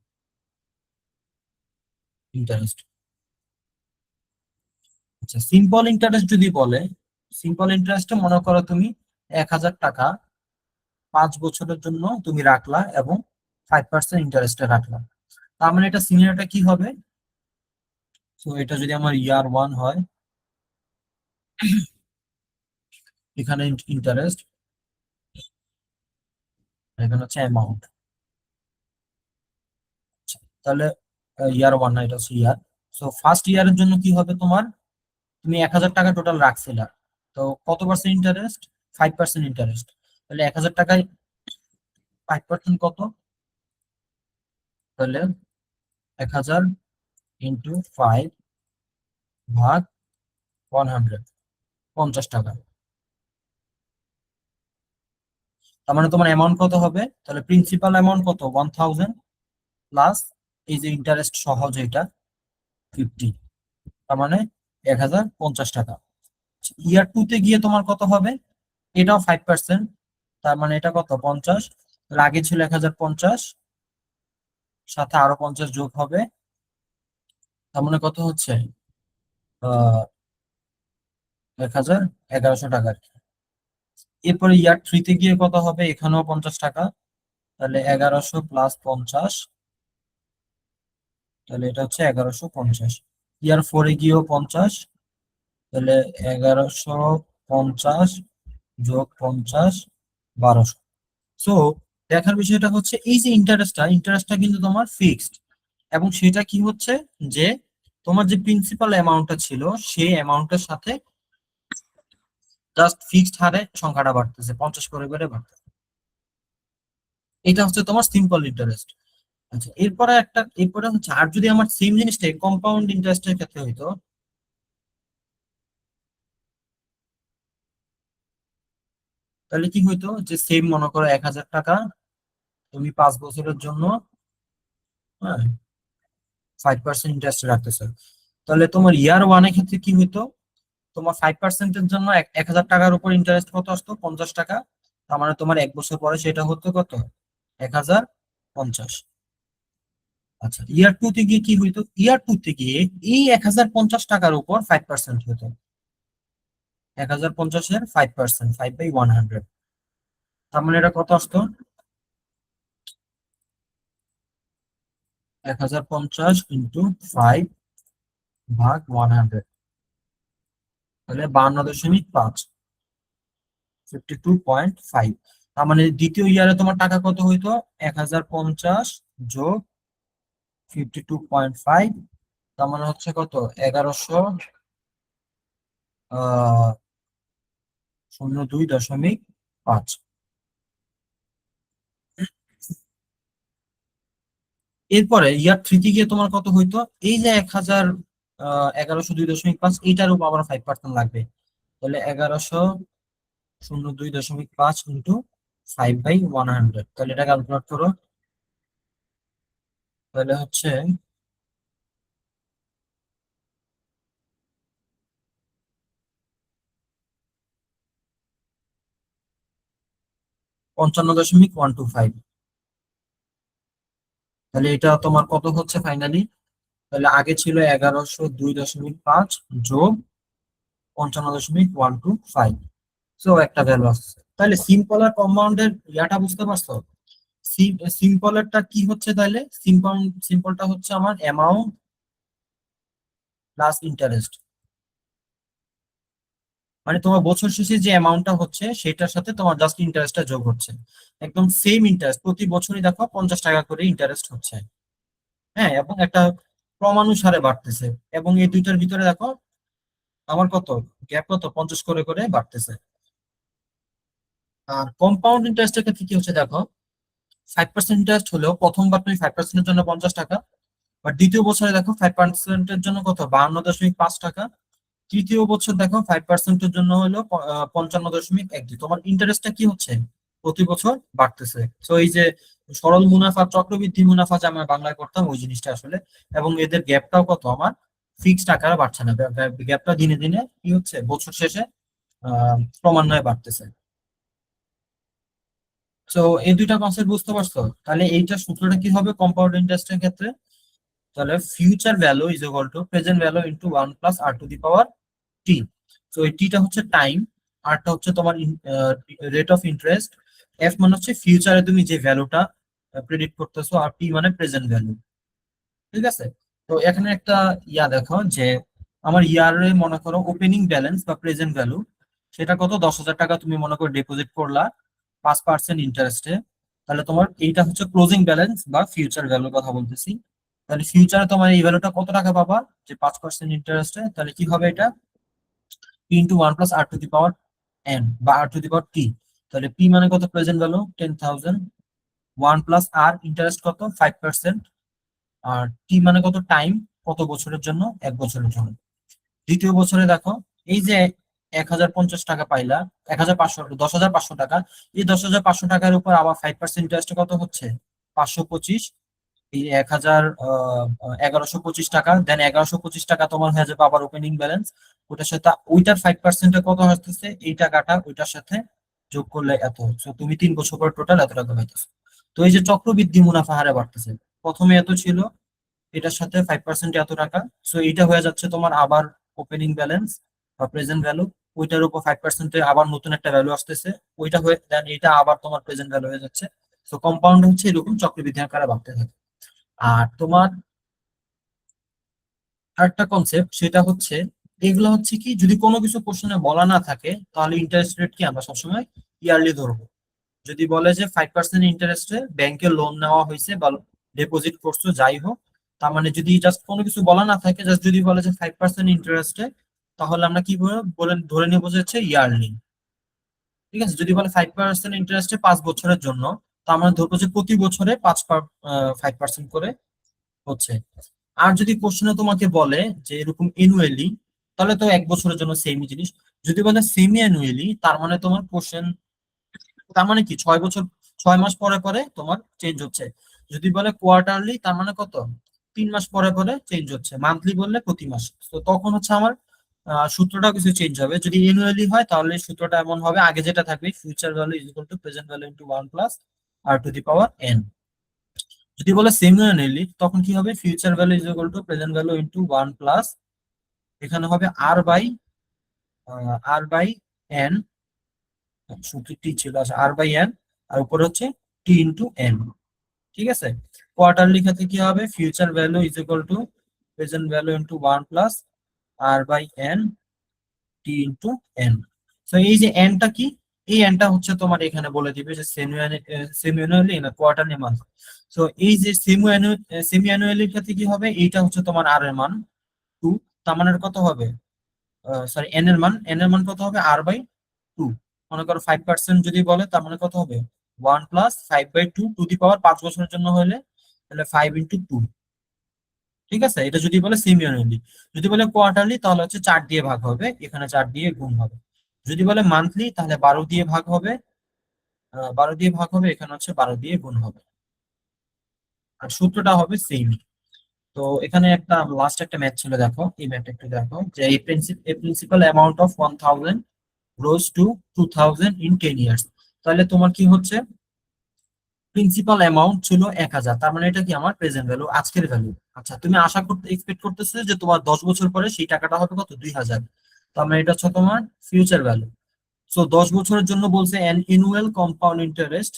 ইন্টারেস্ট। আচ্ছা, সিম্পল ইন্টারেস্ট যদি বলে, সিম্পল ইন্টারেস্টে মনে করো তুমি 1,000 টাকা 5 বছরের জন্য তুমি রাখলা এবং 5% ইন্টারেস্টে রাখলা। তার মানে এটা সিনিয়রটা কি হবে, তো এটা যদি আমার ইয়ার ওয়ান হয়, এখানে ইন্টারেস্ট, এখানে হচ্ছে অ্যামাউন্ট। তাহলে ইয়ার ওয়ান না, এটা হচ্ছে ইয়ার। সো ফার্স্ট ইয়ারের জন্য কি হবে তোমার, তুমি 1,000 টাকা টোটাল রাখছিলা, তো কত পার্সেন্ট ইন্টারেস্ট, 5% ইন্টারেস্ট। তাহলে 1,000 টাকায় 5% কত, তাহলে 1,000 ইন্টু 5 ভাগ 100, 50 টাকা। তার মানে তোমার অ্যামাউন্ট কত হবে, তাহলে প্রিন্সিপাল অ্যামাউন্ট কত 1,000 প্লাস এই যে ইন্টারেস্ট সহ যেটা 50, তার মানে 1,050 টাকা। ইয়ার টু তে গিয়ে তোমার কত হবে, এটাও 5%, তার মানে এটা কত 50, তাহলে আগে ছিল 1,050, সাথে আরো 50 যোগ হবে, তার মানে কত হচ্ছে, 1,1100 টাকা আর কি। এরপরে ইয়ার থ্রিতে গিয়ে কত হবে, এখানেও 50 টাকা, তাহলে 1100 + 50, তাহলে এটা হচ্ছে 1150। ইয়ার 4 গিয়েও 50, তাহলে 1150 + 50, 1200। সো দেখার বিষয়টা হচ্ছে এই যে ইন্টারেস্টটা কিন্তু তোমার ফিক্সড, এবং সেটা কি হচ্ছে যে তোমার যে প্রিন্সিপাল অ্যামাউন্টটা ছিল সেই অ্যামাউন্টের সাথে জাস্ট ফিক্সড হারে সংখ্যাটা বাড়তেছে, 50 করে করে বাড়তেছে। এটা হচ্ছে তোমার সিম্পল ইন্টারেস্ট। আচ্ছা, এরপরে হচ্ছে, আর যদি আমার সেম জিনিসটাই কম্পাউন্ড ইন্টারেস্টের ক্ষেত্রে হইতো, তাহলে কি হইতো যে সেম মনে করো 1000 টাকা তুমি 5 বছরের জন্য, হ্যাঁ, 5% ইন্টারেস্ট রাখতেছো। তাহলে তোমার ইয়ার 1 এর ক্ষেত্রে কি হইতো, তোমার 5%-এর জন্য 1000 টাকার উপর ইন্টারেস্ট কত আসতো, 50 টাকা। তার মানে তোমার 1 বছর পরে সেটা হতো কত, 1050। আচ্ছা, ইয়ার 2 তে গিয়ে কি হইতো, ইয়ার 2 তে গিয়ে এই 1050 টাকার উপর 5% হতো। 1050-এর 5%, 5/100। তার মানে এটা কত আসতো, 1050 ইন্টু 5/100, তাহলে 52.5, 52.5। তার মানে দ্বিতীয় ইয়ারে তোমার টাকা কত হইতো, 1050 যোগ 52.5, তার মানে হচ্ছে কত, 1102.5। এরপরে ইয়ার 3 তে গিয়ে তোমার কত হইতো, এই যে 1102.5, এইটার উপর আবার 5% লাগবে। তাহলে 1102.5 ইন্টু 5/100, তাহলে এটা ক্যালকুলেট করো। তাহলে হচ্ছে 55.125। তাহলে এটা তোমার কত হচ্ছে ফাইনালি, তাহলে আগে ছিল 1102.5 যোগ 55.125। সো একটা ভ্যালু আসছে। তাহলে সিম্পল আর কম্পাউন্ডের ইয়াটা বুঝতে পারছো। সিম্পলেরটা কি হচ্ছে, তাহলে সিম্পলটা হচ্ছে আমার অ্যামাউন্ট প্লাস ইন্টারেস্ট, মানে তোমার বছর শেষে যে অ্যামাউন্টটা হচ্ছে সেটার সাথে তোমার জাস্ট ইন্টারেস্টটা যোগ হচ্ছে। একদম সেম ইন্টারেস্ট প্রতি বছরই দেখো 50 টাকা করে ইন্টারেস্ট হচ্ছে। হ্যাঁ, এবং একটা ক্রমানুসারে বাড়তেছে। এবং এই দুইটার ভিতরে দেখো আমার কত গ্যাপ, কত 50 করে করে বাড়তেছে। আর কম্পাউন্ড ইন্টারেস্টের ক্ষেত্রে কি হচ্ছে দেখো, 5% ইন্টারেস্ট হলেও প্রথমবার তুমি 5%-এর জন্য 50 টাকা, আর দ্বিতীয় বছরে দেখো 5%-এর জন্য কত, 52.5 টাকা। তৃতীয় বছর দেখো 5%-এর জন্য হলো 55.12। তোমার ইন্টারেস্টটা কি হচ্ছে, প্রতি বছর বাড়তেছে। তো এই যে সরল মুনাফা, চক্রবৃদ্ধি মুনাফা যে আমরা বাংলায় করতাম ওই জিনিসটা আসলে। এবং এদের গ্যাপটাও কত আমার ফিক্সড আকারে বাড়ছে না, গ্যাপটা দিনে দিনে কি হচ্ছে, বছর শেষে ক্রমান্বয়ে বাড়তেছে। তো এই দুইটা কনসেপ্ট বুঝতে পারছো। তাহলে এইটা সূত্রটা কি হবে কম্পাউন্ড ইন্টারেস্টের ক্ষেত্রে, তাহলে future value is equal to present value into 1 + r⁻t। তো এই টিটা হচ্ছে টাইম, আরটা হচ্ছে তোমার রেট অফ ইন্টারেস্ট, এফ মানে হচ্ছে ফিউচারে তুমি যে ভ্যালুটা প্রেডিক্ট করতেছো, আর টি মানে প্রেজেন্ট ভ্যালু। ঠিক আছে। তো এখানে একটা দেখো যে আমার ইয়ারে মনে করো ওপেনিং ব্যালেন্স বা প্রেজেন্ট ভ্যালু সেটা কত, 10,000 টাকা তুমি মনে করো ডিপোজিট করলা 5% ইন্টারেস্টে। তাহলে তোমার এইটা হচ্ছে ক্লোজিং ব্যালেন্স বা ফিউচার ভ্যালুর কথা বলতেছি। তাহলে ফিউচারে তোমার এই ভ্যালুটা কত টাকা পাবা, যে 5% ইন্টারেস্টে, তাহলে কি হবে এটা, ইন্টু 1 + r⁻n বা r⁻t। তাহলে পি মানে কত, প্রেজেন্ট ভ্যালু 10,000, 1 + r ইন্টারেস্ট কত 5%, আর টি মানে কত, টাইম, কত বছরের জন্য, 1 বছরের জন্য। দ্বিতীয় বছরে দেখো এই যে 1050 টাকা পাইলা, 1500, 10,500 টাকা, এই 10,500 টাকার উপর আবার 5% ইন্টারেস্ট কত হচ্ছে, 525। এই 1125 টাকা, দেন 1125 টাকা তোমার হয়ে যাবে আবার ওপেনিং ব্যালেন্স। ওটার সাথে ওইটার 5% কত আসতেছে, এই টাকাটা ওইটার সাথে যোগ করলে এত হচ্ছে, তুমি 3 বছর পর টোটাল এত টাকা পাইতেছো। তো এই যে চক্রবৃদ্ধি মুনাফা হারে বাড়তেছে, প্রথমে এত ছিল, এটার সাথে 5% এত টাকা। সো এইটা হয়ে যাচ্ছে তোমার আবার ওপেনিং ব্যালেন্স বা প্রেজেন্ট ভ্যালু, ওইটার উপর 5% আবার নতুন একটা ভ্যালু আসতেছে, ওইটা হয়ে দেন এটা আবার তোমার প্রেজেন্ট ভ্যালু হয়ে যাচ্ছে। তো কম্পাউন্ড হচ্ছে এরকম চক্রবৃদ্ধি আকারে বাড়তে থাকে। আর তোমার আরেকটা কনসেপ্ট সেটা হচ্ছে, এগুলো হচ্ছে কি যদি কোনো কিছু কোশ্চেনে বলা না থাকে তাহলে ইন্টারেস্ট রেট কি আমরা সবসময় ইয়ারলি ধরবো। যদি বলে যে 5% ইন্টারেস্টে ব্যাংকে লোন নেওয়া হয়েছে বা ডিপোজিট করছো যাই হোক, তার মানে যদি জাস্ট কোনো কিছু বলা না থাকে, জাস্ট যদি বলে যে 5% ইন্টারেস্টে, তাহলে আমরা কি বলে ধরে নেবো যে হচ্ছে ইয়ারলি। ঠিক আছে, যদি বলে 5% ইন্টারেস্টে 5 বছরের জন্য, তো আমরা ধরবো যে প্রতি বছরে 5% করে হচ্ছে। আর যদি কোশ্চেনে তোমাকে বলে যে এরকম এনুয়ালি, তাহলে তো 1 বছরের জন্য সেম জিনিস। যদি বলে সেমি অ্যানুয়ালি, তার মানে তোমার কোশ্চেন, তার মানে কি 6 বছর, 6 মাস পরে পরে তোমার চেঞ্জ হচ্ছে। যদি বলে কোয়ার্টারলি, তার মানে কত, 3 মাস পরে পরে চেঞ্জ হচ্ছে। মান্থলি বললে প্রতি মাস। তো তখন হচ্ছে আমার সূত্রটা কিছু চেঞ্জ হবে। যদি এনুয়ালি হয় তাহলে সূত্রটা এমন হবে, আগে যেটা থাকবে future value is equal to present value into 1 plus R to the power n. যদি বলে সেমি অ্যানুয়ালি, তখন কি হবে, future value is equal to present value into 1 plus, এখানে হবে আর বাই এন, সূত্র টি ছিল, আচ্ছা আর বাই এন, আর উপরে হচ্ছে টি ইন্টু এন। ঠিক আছে, কোয়ার্টারলি ক্ষেত্রে কি হবে, future value is equal to present value into 1 plus r by n t into n. তো এই যে এনটা কি, এই এনটা হচ্ছে তোমার এখানে বলে দিবে যে সেমি অ্যানুয়ালি না কোয়ার্টারলি মান্থ। তো এই যে সেমি অ্যানুয়ালির ক্ষেত্রে কি হবে, এইটা হচ্ছে তোমার আর এর মান 2, তার মানে কত হবে, সরি এন এর মান কত হবে, r/2। মনে করো 5% যদি বলে, তার মানে কত হবে, 1 + 5/2 টু দি পাওয়ার 5 বছরের জন্য হলে, তাহলে 5 × 2। ঠিক আছে, এটা যদি বলে সেমি অ্যানুয়ালি। যদি বলে কোয়ার্টারলি, তাহলে হচ্ছে 4 দিয়ে ভাগ হবে, এখানে 4 দিয়ে গুণ হবে। যদি বলে মান্থলি, তাহলে 12 দিয়ে ভাগ হবে, 12 দিয়ে ভাগ হবে, এখানে হচ্ছে 12 দিয়ে গুণ হবে। আর সূত্রটা হবে সেম। তো এখানে একটা লাস্ট একটা ম্যাথ ছিল, দেখো এই ম্যাথটা একটু দেখো, যে principal amount of 1000 rose to 2000 in 10 years। তাহলে তোমার কি হচ্ছে, প্রিন্সিপাল অ্যামাউন্ট ছিল 1000, তার মানে এটা কি আমার প্রেজেন্ট ভ্যালু, আজকের ভ্যালু। আচ্ছা, তুমি আশা করতে এক্সপেক্ট করতেছো যে তোমার 10 বছর পরে সেই টাকাটা হবে কত, 2000, তার মানে এটা হচ্ছে তোমার ফিউচার ভ্যালু। সো 10 বছরের জন্য বলছে অ্যান ইনুয়াল কম্পাউন্ড ইন্টারেস্ট,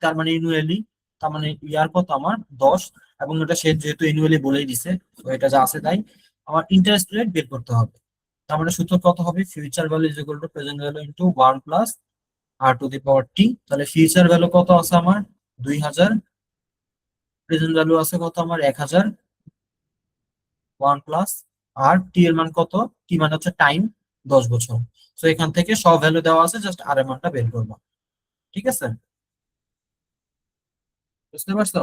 তার মানে ইনুয়ালি, তার মানে ইয়ার কত আমার 10, এবং এটা সে যেহেতু ইনুয়ালি বলেই দিছে, তো এটা যা আছে তাই, আমার ইন্টারেস্ট রেট বের করতে হবে। তার মানে সূত্র কত হবে, future value is equal to present value into 1 plus R to the power T. তাহলে ফিউচার ভ্যালু কত আছে আমার 2000, প্রেজেন্ট ভ্যালু আছে কত আমার 1000, 1 প্লাস আর টি এর মান কত, টি মানে হচ্ছে টাইম, 10 বছর। তো এখান থেকে সব ভ্যালু দেওয়া আছে, জাস্ট আর এর মানটা বের করবো। ঠিক আছে, বুঝতে পারছো?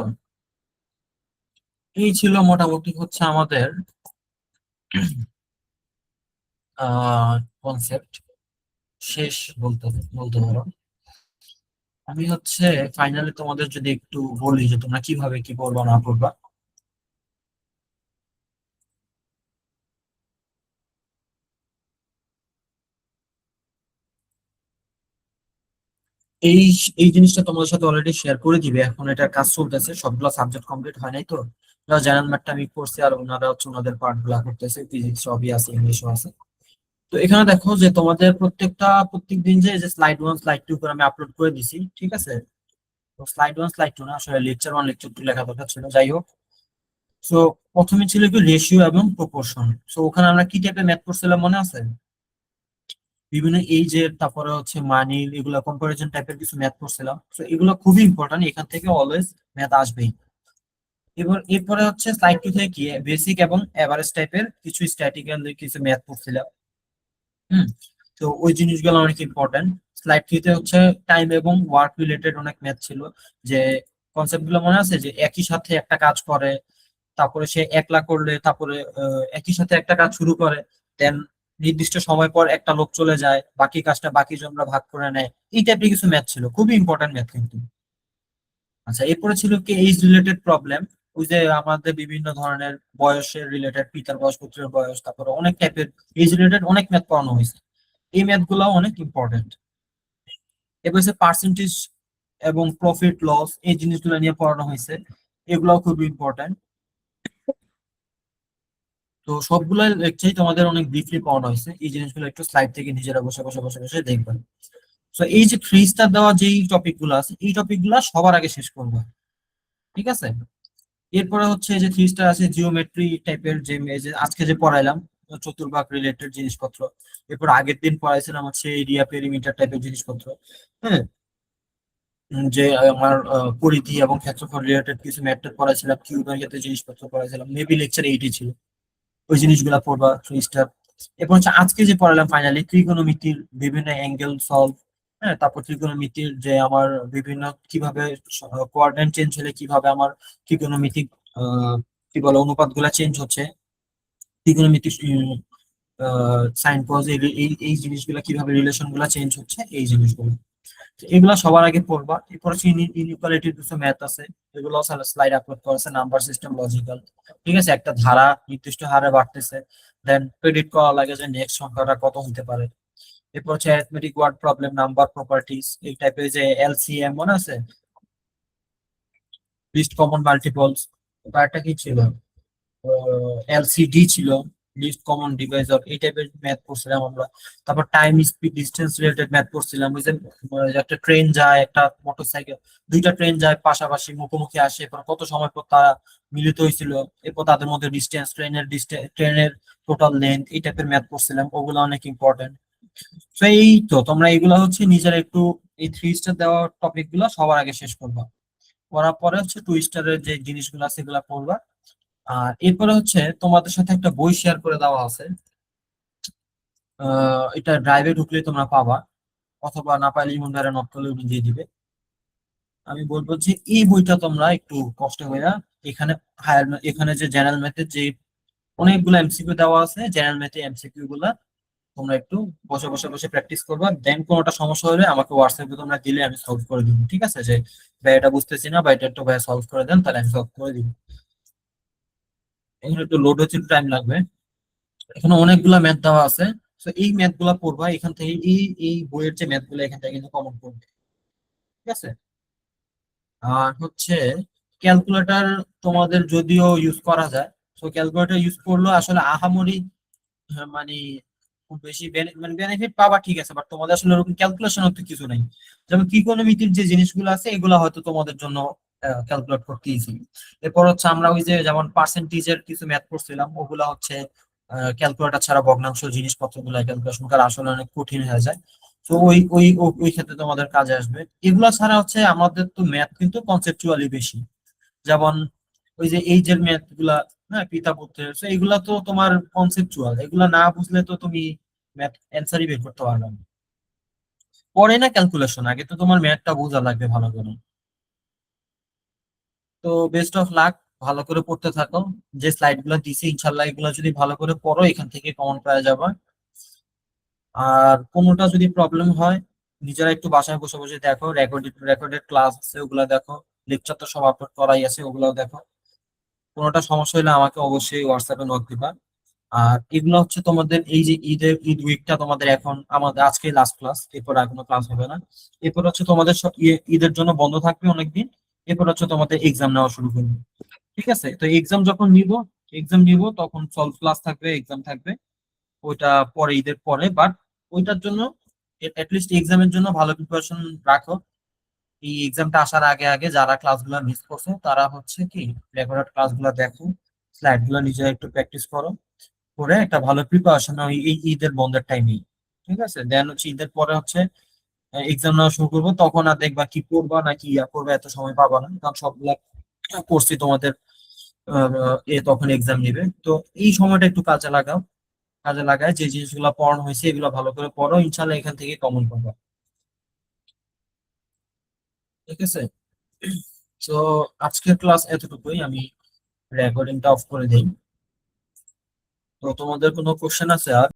এই ছিল মোটামুটি হচ্ছে আমাদের কনসেপ্ট শেষ, বলতে বলতে পারো। আমি হচ্ছে ফাইনালি তোমাদের যদি একটু বলি যে তোমরা কিভাবে কি করবা না করবা। এই এই জিনিসটা তোমাদের সাথে অলরেডি শেয়ার করে দিবে, এখন এটা কাজ চলতেছে, সবগুলো সাবজেক্ট কমপ্লিট হয় নাই তো। জেনারেল ম্যাথটা আমি করছি, আর ওনারা হচ্ছে ওনাদের পার্ট গুলা করতেছে, ফিজিক্স সবই আছে, ইংলিশও আছে। তো এখানে দেখো যে তোমাদের প্রত্যেক দিন যে স্লাইড 1 স্লাইড 2 করে আমি আপলোড করে দিছি, ঠিক আছে। তো স্লাইড 1 স্লাইড 2 না, আসলে লেকচার 1 লেকচার 2 লেখা দরকার ছিল, যাই হোক। তো প্রথমে ছিল কি রেশিও এবং প্রপোর্শন। তো ওখানে আমরা কি টাইপের ম্যাথ করছিলাম মনে আছে, বিভিন্ন এইজের, তারপরে হচ্ছে মানি, এগুলা কম্পারিজন টাইপের কিছু ম্যাথ করছিলাম। তো এগুলো খুবই ইম্পর্টেন্ট, এখান থেকে অলওয়েজ ম্যাথ আসবেই। এরপরে হচ্ছে স্লাইড 2 থেকে কি বেসিক এবং এভারেজ টাইপের কিছু স্ট্যাটিক্যাল কিছু ম্যাথ করছিলাম। হুম, তো ওই জিনিসগুলো অনেক ইম্পর্টেন্ট। স্লাইড 3 তে হচ্ছে টাইম এবং ওয়ার্ক রিলেটেড অনেক ম্যাথ ছিল, যে কনসেপ্ট গুলো মনে আছে, যে একই সাথে একটা কাজ করে, তারপরে সে একলা করলে, তারপরে একই সাথে একটা কাজ শুরু করে, দেন নির্দিষ্ট সময় পর একটা লোক চলে যায়, বাকি কাজটা বাকি জনরা ভাগ করে নেয়। এই টাইপের কিছু ম্যাথ ছিল, খুবই ইম্পর্টেন্ট ম্যাথ কিন্তু। আচ্ছা, এরপরে ছিল কি এইজ রিলেটেড প্রবলেম, ওই যে আমাদের বিভিন্ন ধরনের বয়সের রিলেটেড, পিতার বয়স পুত্রের বয়স, তারপরে অনেক টাইপের এইজ রিলেটেড অনেক ম্যাথ পড়ানো হয়েছে। এই ম্যাথ গুলো অনেক ইম্পর্টেন্ট। এবার হচ্ছে পার্সেন্টেজ এবং প্রফিট লস, এই জিনিসগুলো নিয়ে পড়ানো হয়েছে, এগুলাও খুবই ইম্পর্টেন্ট। তো সবগুলো লেকচারই তোমাদের অনেক ব্রিফলি পড়ানো হয়েছে, এই জিনিসগুলো একটু স্লাইড থেকে নিজেরা বসে বসে বসে বসে দেখবেন। তো এই যে 3 স্টার দেওয়া যেই টপিক গুলো আছে এই টপিক গুলা সবার আগে শেষ করবো, ঠিক আছে? এরপরে হচ্ছে যে 3 স্টার আছে জিওমেট্রি টাইপের, যে এই যে আজকে যে পড়াইলাম চতুর্ভাগ রিলেটেড জিনিসপত্র। এরপর আগের দিন পড়াইছিলাম হচ্ছে এরিয়া পেরিমিটার টাইপের জিনিসপত্র। হ্যাঁ, যে আমার পরিধি এবং ক্ষেত্রফল রিলেটেড কিছু ম্যাথড পড়াইছিলাম, কিউবের ক্ষেত্রে জিনিসপত্র পড়াইছিলাম, মেবি লেকচার 8 ছিল। ওই জিনিসগুলা পড়বা 3 স্টার। এরপর হচ্ছে আজকে যে পড়ালাম ফাইনালি ত্রিকোণমিতির বিভিন্ন অ্যাঙ্গেল সলভ। হ্যাঁ, তারপর ত্রিকোণমিতির যে আমার বিভিন্ন কিভাবে কোঅর্ডিনেট চেঞ্জ হলে কিভাবে আমার ত্রিকোণমিতিক কি বলে অনুপাত গুলা চেঞ্জ হচ্ছে, ত্রিকোণমিতিক সাইন কজ, এই এই এই জিনিসগুলা কিভাবে রিলেশন গুলা চেঞ্জ হচ্ছে, এই জিনিসগুলো তো এগুলা সবার আগে পড়বা। এরপর হচ্ছে ইনইকুয়ালিটির কিছু ম্যাথ আছে, এগুলো স্লাইড আপলোড করেছে, নাম্বার সিস্টেম, লজিক্যাল। ঠিক আছে, একটা ধারা নির্দিষ্ট হারে বাড়তেছে, দেন প্রেডিক্ট করা লাগে যে নেক্সট সংখ্যাটা কত হতে পারে। এরপর হচ্ছে arithmetic word problem, number properties, এই টাইপের যে এলসিএম মনে আছে, লিস্ট কমন মাল্টিপলস, একটা কি ছিল, এলসিডি ছিল, লিস্ট কমন ডিভাইজার, এই টাইপের ম্যাথ পড়ছিলাম আমরা। তারপর time speed distance related math পড়ছিলাম, ওই যে একটা ট্রেন যায়, একটা মোটরসাইকেল, দুইটা ট্রেন যায় পাশাপাশি মুখোমুখি আসে, এরপর কত সময় পর তারা মিলিত হয়েছিল, এরপর তাদের মধ্যে ডিস্টেন্স, ট্রেনের টোটাল লেন্থ, এই টাইপের ম্যাথ পড়ছিলাম, ওগুলো অনেক ইম্পর্টেন্ট। তো এই তো তোমরা এইগুলা হচ্ছে নিজের একটু এই 3 স্টার দেওয়া টপিক গুলা সবার আগে শেষ করবা, করার পরে হচ্ছে 2 স্টারের যে জিনিসগুলো আছে সেগুলা পড়বা। আর এরপরে হচ্ছে তোমাদের সাথে একটা বই শেয়ার করে দেওয়া আছে, এটা ড্রাইভে ঢুকলে তোমরা পাবা, অথবা না পাইলে ইমন ভাইরা নক করলে উনি দিয়ে দিবে। আমি বলবো যে এই বইটা তোমরা একটু কষ্ট করে এখানে এখানে যে জেনারেল ম্যাথের যে অনেকগুলো এমসিকিউ দেওয়া আছে, জেনারেল ম্যাথে এমসিকিউ গুলা তোমরা একটু বসে বসে বসে প্র্যাকটিস করবা, দেন কোনোটা সমস্যা হলে আমাকে হোয়াটসঅ্যাপে তোমরা দিলে আমি সলভ করে দিব, ঠিক আছে? যে ভাই এটা বুঝতেছি না, বা এটা একটু ভাই সলভ করে দেন, তাহলে আমি সলভ করে দিব। এখানে একটু লোড হচ্ছে, টাইম লাগবে। এখানে অনেকগুলা ম্যাথ দেওয়া আছে, তো এই ম্যাথ গুলা পড়বা এখান থেকে, এই বইয়ের যে ম্যাথ গুলো এখান থেকে কিন্তু কমন পড়বে, ঠিক আছে? আর হচ্ছে ক্যালকুলেটর তোমাদের যদিও ইউজ করা যায়, তো ক্যালকুলেটর ইউজ করলেও আসলে আহামরি মানে খুব বেশি মানে বেনিফিট পাবা, ঠিক আছে, বাট তোমাদের আসলে ওরকম ক্যালকুলেশন তো কিছু নাই। যেমন ত্রিকোণমিতির যে জিনিসগুলো আছে এগুলো হয়তো তোমাদের জন্য ক্যালকুলেট করতে ইজি। এরপর হচ্ছে আমরা ওই যে যেমন পার্সেন্টেজের কিছু ম্যাথ করছিলাম, ওগুলা হচ্ছে ক্যালকুলেটর ছাড়া ভগ্নাংশ জিনিসপত্র গুলা ক্যালকুলেশন করা আসলে অনেক কঠিন হয়ে যায়। তো ওই ক্ষেত্রে তোমাদের কাজে আসবে। এগুলা ছাড়া হচ্ছে আমাদের তো ম্যাথ কিন্তু কনসেপচুয়ালি বেশি, যেমন ওই যে এই যে ম্যাথ গুলা, হ্যাঁ, পিতা পুত্রের, তো এগুলা তো তোমার কনসেপচুয়াল, এগুলা না বুঝলে তো তুমি ম্যাথ অ্যান্সারই বের করতে পারবে না। পরে না ক্যালকুলেশন, আগে তো তোমার ম্যাথটা বোঝা লাগবে ভালো করে। তো বেস্ট অফ লাক, ভালো করে পড়তে থাকো। যে স্লাইড গুলো দিছি ইনশাল্লাহ এগুলো যদি ভালো করে পড়ো এখান থেকে কমন পেয়ে যাবে। আর কোনোটা যদি প্রবলেম হয় নিজেরা একটু বাসায় বসে বসে দেখো, রেকর্ডেড ক্লাস আছে ওগুলা দেখো, লেকচার তো সব আপলোড করাই আছে, ওগুলাও দেখো। কোনোটা সমস্যা হলে আমাকে অবশ্যই হোয়াটসঅ্যাপে নক দিবা। আর এগুলো হচ্ছে তোমাদের এই যে ঈদ উইকটা তোমাদের এখন, আমাদের আজকে লাস্ট ক্লাস, এরপর আর কোনো ক্লাস হবে না। এরপর হচ্ছে তোমাদের ঈদের জন্য বন্ধ থাকবে অনেকদিন। এরপর হচ্ছে তোমাদের এক্সাম নেওয়া শুরু করবে, ঠিক আছে? তো এক্সাম নিব তখন সলভ ক্লাস থাকবে, এক্সাম থাকবে, ওইটা পরে ঈদের পরে। বাট ওইটার জন্য লিস্ট এক্সামের জন্য ভালো প্রিপারেশন রাখো। এই এক্সামটা আসার আগে আগে যারা ক্লাসগুলো মিস করছো তারা হচ্ছে কি রেকর্ডেড ক্লাসগুলো দেখো, স্লাইড গুলো নিজে একটু প্র্যাকটিস করো, করে একটা ভালো প্রিপারেশন হয় এই ঈদের বন্ধের টাইমেই, ঠিক আছে? দেন হচ্ছে ঈদের পরে হচ্ছে এক্সাম নেওয়া শুরু করবো, তখন আর দেখবা কি করবা না কি ইয়া করবে, এত সময় পাবা না, কারণ সবগুলা করছি তোমাদের তখন এক্সাম নিবে। তো এই সময়টা একটু কাজে লাগায় যে জিনিসগুলো পড়ানো হয়েছে এগুলো ভালো করে পড়ো, ইনশাল্লাহ এখান থেকে কমন পাবা, ঠিক আছে? তো আজকের ক্লাস এতটুকুই, আমি রেকর্ডিংটা অফ করে দিই। তো তোমাদের কোনো কোশ্চেন আছে আর?